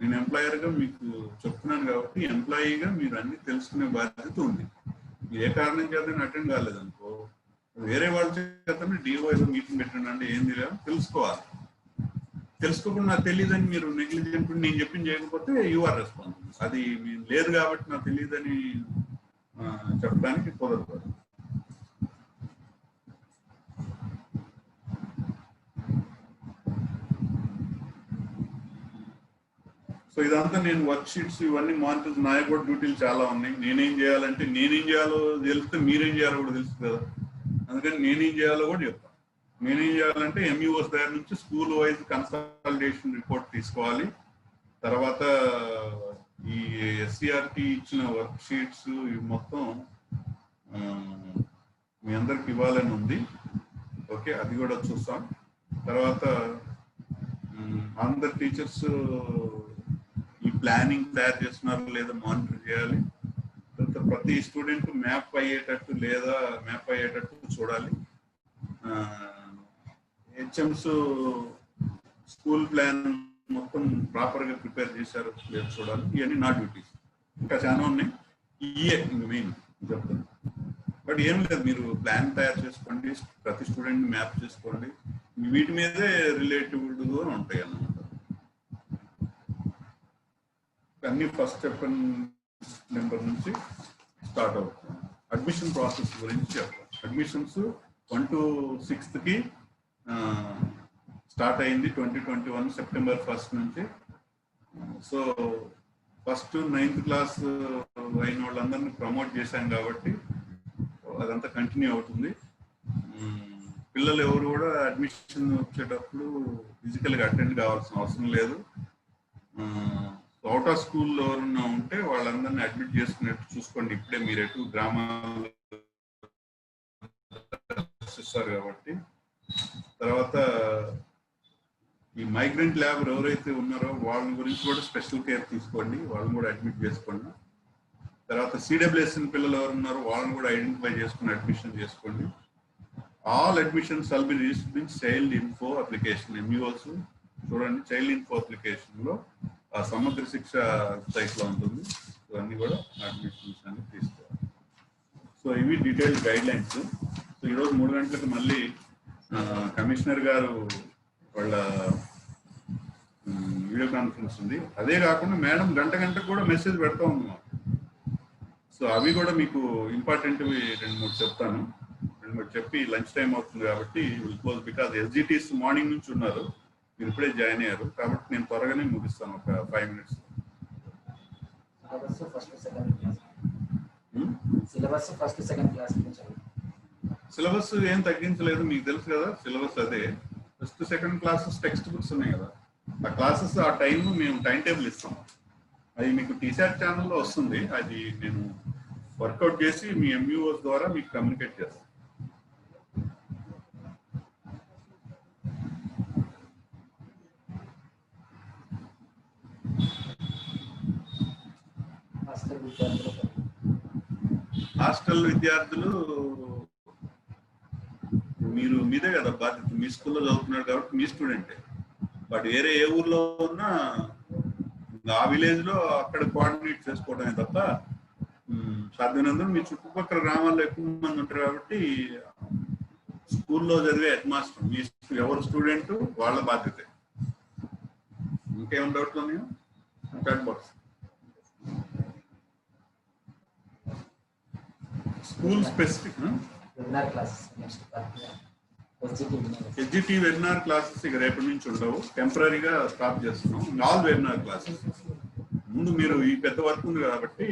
నేను ఎంప్లాయర్గా మీకు చెప్తున్నాను కాబట్టి ఎంప్లాయీగా మీరు అన్ని తెలుసుకునే బాధ్యత ఉంది. ఏ కారణం చేత అటెండ్ కాలేదనుకో, వేరే వాళ్ళ చేత డిఓ ఏదో మీటింగ్ పెట్టండి ఏంది తెలుసుకోవాలి. తెలుసుకోకుండా నాకు తెలియదని మీరు నెగ్లిజెంట్ నేను చెప్పింది చేయకపోతే యూఆర్ రెస్పాన్సిబుల్. అది లేదు కాబట్టి నాకు తెలియదని చెప్పడానికి కుదరదు. సో ఇదంతా నేను వర్క్ షీట్స్ ఇవన్నీ మానిటర్స్, నాయ కూడా డ్యూటీలు చాలా ఉన్నాయి. నేనేం చేయాలంటే నేనేం చేయాలో తెలిస్తే మీరేం చేయాలో కూడా తెలుసు కదా. అందుకని నేనేం చేయాలో కూడా చెప్తాను. నేనేం చేయాలంటే ఎంఈఓస్ దగ్గర నుంచి స్కూల్ వైజ్ కన్సల్టేషన్ రిపోర్ట్ తీసుకోవాలి. తర్వాత ఈ ఎస్సీఆర్టీ ఇచ్చిన వర్క్ షీట్స్ ఇవి మొత్తం మీ అందరికి ఇవ్వాలని ఉంది. ఓకే, అది కూడా చూస్తాం. తర్వాత అందరు టీచర్స్ ఈ ప్లానింగ్ తయారు చేస్తున్నారు లేదా మానిటర్ చేయాలి. ప్రతి స్టూడెంట్ మ్యాప్ అయ్యేటట్టు చూడాలి. హెచ్ఎంస్ స్కూల్ ప్లాన్ మొత్తం ప్రాపర్గా ప్రిపేర్ చేశారు లేదు చూడాలి. ఇవన్నీ నా డ్యూటీస్. ఇంకా చాలా ఉన్నాయి. ఇయే మెయిన్ చెప్తాను. బట్ ఏం లేదు, మీరు ప్లాన్ తయారు చేసుకోండి, ప్రతి స్టూడెంట్ మ్యాప్ చేసుకోండి. వీటి మీదే రిలేటివ్గా ఉంటాయి అన్నమాట. అన్ని ఫస్ట్ చెప్పిన నెంబర్ నుంచి స్టార్ట్ అవుతుంది. అడ్మిషన్ ప్రాసెస్ గురించి చెప్తాం. అడ్మిషన్స్ 1 to 6th స్టార్ట్ అయింది 2021 సెప్టెంబర్ 1 నుంచి. సో ఫస్ట్ 9th క్లాస్ అయిన వాళ్ళందరినీ ప్రమోట్ చేశాం కాబట్టి అదంతా కంటిన్యూ అవుతుంది. పిల్లలు ఎవరు కూడా అడ్మిషన్ వచ్చేటప్పుడు ఫిజికల్గా అటెండ్ కావాల్సిన అవసరం లేదు. అవుట్ ఆఫ్ స్కూల్లో ఎవరన్నా ఉంటే వాళ్ళందరినీ అడ్మిట్ చేసుకునేట్టు చూసుకోండి. ఇప్పుడే మీరు ఎటు గ్రామాలు ఇస్తారు కాబట్టి. తర్వాత ఈ మైగ్రెంట్ ల్యాబ్ ఎవరైతే ఉన్నారో వాళ్ళ గురించి కూడా స్పెషల్ కేర్ తీసుకోండి, వాళ్ళని కూడా అడ్మిట్ చేసుకోండి. తర్వాత సిడబ్ల్యూఎస్ఎన్ పిల్లలు ఎవరు ఉన్నారో వాళ్ళని కూడా ఐడెంటిఫై చేసుకుని అడ్మిషన్ చేసుకోండి. All admissions all be registered in child info application. MUOs చూడండి, చైల్డ్ ఇన్ఫో అప్లికేషన్లో ఆ సమగ్ర శిక్ష సైట్లో ఉంటుంది. ఇవన్నీ కూడా అడ్మిషన్స్ అని తీసుకోవాలి. సో ఇవి డీటెయిల్డ్ గైడ్ లైన్స్. సో ఈరోజు 3 గంటలకు మళ్ళీ కమిషనర్ గారు వాళ్ళ వీడియో కాన్ఫరెన్స్ ఉంది. అదే కాకుండా మేడం గంటకు కూడా మెసేజ్ పెడతా ఉంది మాకు. సో అవి కూడా మీకు ఇంపార్టెంట్వి 2-3 చెప్తాను. 2-3 చెప్పి లంచ్ టైం అవుతుంది కాబట్టి విల్ బికాజ్ SGTs మార్నింగ్ నుంచి ఉన్నారు, మీరు ఇప్పుడే జాయిన్ అయ్యారు కాబట్టి నేను త్వరగానే ముగిస్తాను, ఒక 5 minutes. సిలబస్ ఏం తగ్గించలేదు, మీకు తెలుసు కదా. సిలబస్ అదే, 1st, 2nd classes text books ఉన్నాయి కదా, ఆ క్లాసెస్ ఆ టైం మేము టైం టేబుల్ ఇస్తాం. అది మీకు TSAT ఛానల్లో వస్తుంది. అది నేను వర్కౌట్ చేసి మీ MUOs ద్వారా మీకు కమ్యూనికేట్ చేస్తాను. హాస్టల్ విద్యార్థులు మీరు మీదే కదా బాధ్యత. మీ స్కూల్లో చదువుతున్నారు కాబట్టి మీ స్టూడెంటే. బట్ వేరే ఏ ఊర్లో ఉన్నా ఆ విలేజ్ లో అక్కడ కోఆర్డినేట్ చేసుకోవడమే తప్ప సాధ్యమైనందుకు మీ చుట్టుపక్కల గ్రామాల్లో ఎక్కువ మంది ఉంటారు కాబట్టి స్కూల్లో చదివే హెడ్ మాస్టర్ మీ ఎవరు స్టూడెంట్ వాళ్ళ బాధ్యతే. ఇంకేమైనా డౌట్లు ఉన్నాయో chat box. School specific SGT webinar classes ఇక రేపటి నుంచి ఉండవు, టెంపరీగా స్టాప్ చేస్తున్నాం. All webinar classes. ముందు మీరు ఈ పెద్ద వర్క్ ఉంది కాబట్టి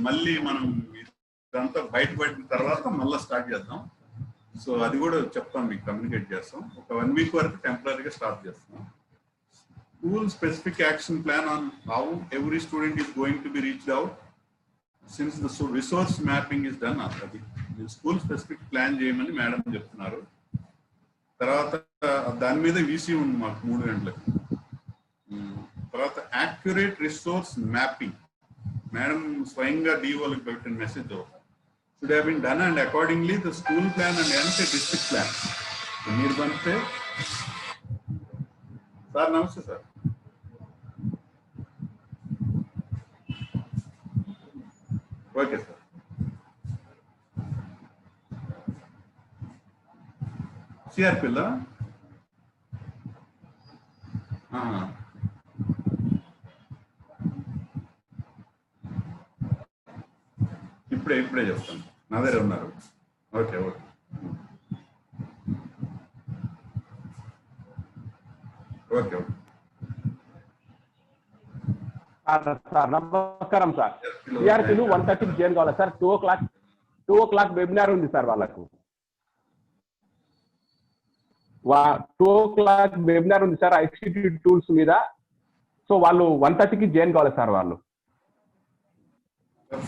మళ్ళీ మనం ఇదంతా బయటపడిన తర్వాత మళ్ళీ స్టార్ట్ చేద్దాం. సో అది కూడా చెప్తాం, మీకు కమ్యూనికేట్ చేస్తాం. ఒక 1 week వరకు టెంపరీగా స్టాప్ చేస్తాం. School specific action plan on how every student is going to be reached out since the resource mapping is done. అది స్కూల్ స్పెసిఫిక్ ప్లాన్ చేయమని మేడం చెప్తున్నారు. తర్వాత దాని మీద VC ఉంది మాకు 3 గంటలకు. తర్వాత యాక్యురేట్ రిసోర్స్ మ్యాపింగ్ మేడం స్వయంగా DOలకు పెట్టిన message should have been done and accordingly the school plan and district plan. మీరు పంపితే సార్ నమస్తే సార్. Okay sir. సిఆర్పిల్లా ఇప్పుడే చెప్తాను, నా దగ్గర ఉన్నారు. Okay okay okay okay sir నమస్కారం సార్. సిఆర్పీలు 1:30కి జాయిన్ కావాలి సార్. 2 o'clock వెబినార్ ఉంది సార్ వాళ్ళకు. 2 o'clock వెబినార్ ఉంది సార్ ICT టూల్స్ మీద. సో వాళ్ళు 1:30కి జాయిన్ కావాలి సార్. వాళ్ళు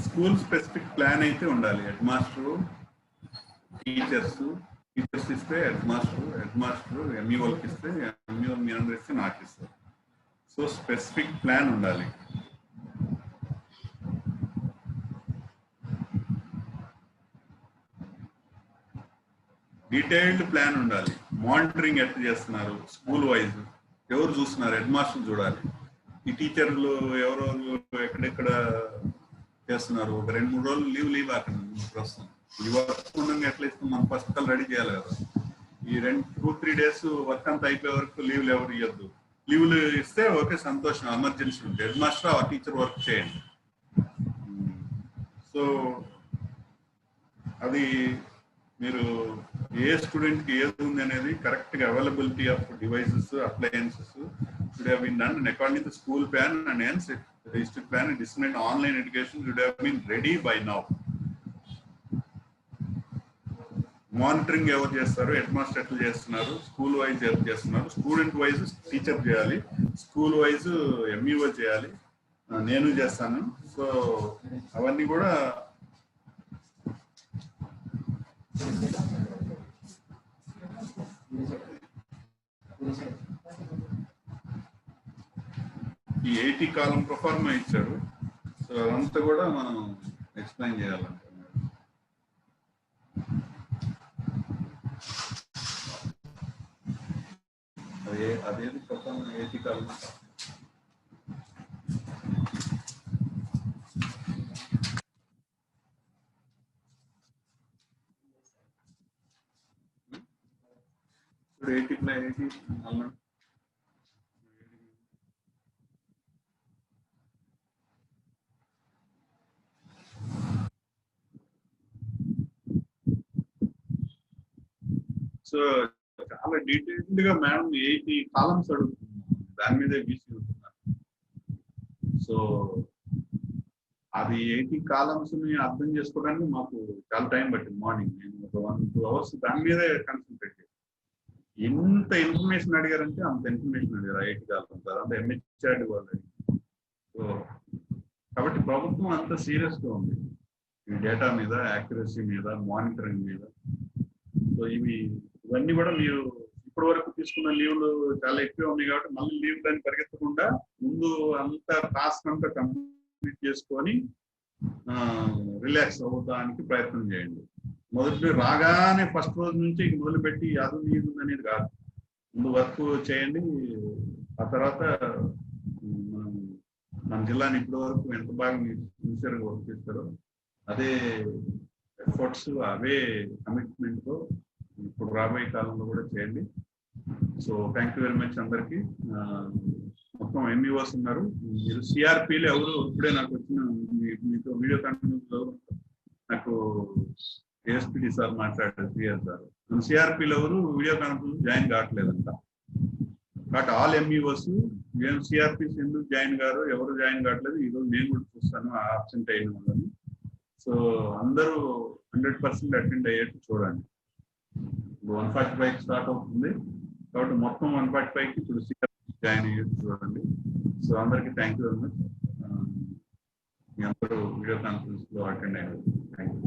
స్కూల్ స్పెసిఫిక్ ప్లాన్ అయితే ఉండాలి. హెడ్ మాస్టర్, టీచర్స్ ఇస్తే హెడ్ మాస్టర్ MUOలకి ఇస్తే MUO మీ అందరూ ఇస్తే నాకు ఇస్తారు. సో స్పెసిఫిక్ ప్లాన్ ఉండాలి. డీటెయిల్డ్ ప్లాన్ ఉండాలి. మానిటరింగ్ ఎట్లా చేస్తున్నారు, స్కూల్ వైజ్ ఎవరు చూస్తున్నారు, హెడ్ మాస్టర్ చూడాలి. ఈ టీచర్లు ఎవరెవరు ఎక్కడెక్కడ చేస్తున్నారు. ఒక 2-3 రోజులు లీవ్ ఆకండి. ప్రస్తుతం ఈ వర్క్ ఉండగా ఎట్లా ఇస్తాం, మనం ఫస్ట్ రెడీ చేయాలి కదా. ఈ 2-3 days వర్క్ అంతా అయిపోయే వరకు లీవ్లు ఎవరు ఇవ్వద్దు. లీవ్లు ఇస్తే ఓకే సంతోషం, ఎమర్జెన్సీ ఉంటే హెడ్ మాస్టర్ ఆ టీచర్ వర్క్ చేయండి. సో అది మీరు ఏ స్టూడెంట్ కి ఏది ఉంది అనేది కరెక్ట్ గా availability of devices appliances should have been done and according to the school plan and hence the district plan and disseminate online education should have been ready by now. Monitoring ఎవరు చేస్తారు, head master ఎట్లా చేస్తున్నారు, school wise ఎవరు చేస్తున్నారు, student wise teacher చేయాలి, school wise MEO చేయాలి, నేను చేస్తాను. సో అవన్నీ కూడా ఈ 80 కాలం ప్రొఫార్మా ఇచ్చారు. సో అదంతా కూడా మనం ఎక్స్ప్లెయిన్ చేయాలంటున్నారు. అదేది ప్రొఫార్మా 80 కాలం ఇప్పుడు 80 అలా సో చాలా డీటెయిల్డ్ గా మేడం 80 కాలమ్స్ అడుగుతున్నాం, దాని మీదే బీసీ ఉంటున్నారు. సో అది 80 కాలమ్స్ ని అర్థం చేసుకోవడానికి మాకు చాలా టైం పట్టింది. మార్నింగ్ నేను ఒక 1-2 hours దాని మీదే కాన్సన్ట్రేట్ చేశాను. ఎంత ఇన్ఫర్మేషన్ అడిగారంటే అంత ఇన్ఫర్మేషన్ అడిగారు. 80 కాలమ్స్ అదంతా ఎంహెచ్ఆర్డి వాళ్ళు అడిగారు. సో కాబట్టి ప్రభుత్వం అంత సీరియస్ గా ఉంది ఈ డేటా మీద, యాక్యురసీ మీద, మానిటరింగ్ మీద. సో ఇవన్నీ కూడా మీరు ఇప్పటి వరకు తీసుకున్న లీవ్లు చాలా ఎక్కువ ఉన్నాయి కాబట్టి మళ్ళీ లీవ్ దాన్ని పరిగెత్తకుండా ముందు అంతా టాస్క్ అంతా కంప్లీట్ చేసుకొని రిలాక్స్ అవ్వడానికి ప్రయత్నం చేయండి. మొదటి రాగానే ఫస్ట్ రోజు నుంచి మొదలుపెట్టి అది నీదు అనేది కాదు, ముందు వర్క్ చేయండి. ఆ తర్వాత మన జిల్లాని ఇప్పటి వరకు ఎంత బాగా సిన్సియర్గా వర్క్ చేస్తారో అదే ఎఫర్ట్స్, అవే కమిట్మెంట్తో ఇప్పుడు రాబోయే కాలంలో కూడా చేయండి. So thank you very much అందరికి. మొత్తం ఎంఈఓస్ ఉన్నారు. మీరు సిఆర్పీలు ఎవరు ఇప్పుడే నాకు వచ్చిన మీతో వీడియో కాన్ఫరెన్స్ లో నాకు ఏఎస్పీడి సార్ మాట్లాడారు, సిఆర్ సార్. సిఆర్పీలు ఎవరు వీడియో కాన్ఫరెన్స్ జాయిన్ కావట్లేదంట. బట్ ఆల్ ఎంఈఓస్ మేము సిఆర్పీస్ ఎందుకు జాయిన్ గారు, ఎవరు జాయిన్ కావట్లేదు, ఈరోజు నేను కూడా చూస్తాను ఆబ్సెంట్ అయిన వాళ్ళని. సో అందరూ 100% అటెండ్ అయ్యేట్టు చూడండి. 145 స్టార్ట్ అవుతుంది కాబట్టి మొత్తం 145కి ఇప్పుడు జాయిన్ అయ్యేట్టు చూడండి. సో అందరికీ థ్యాంక్ యూ వెరీ మచ్. మీ అందరూ వీడియో కాన్ఫరెన్స్ లో అటెండ్ అయ్యారు. Thank you.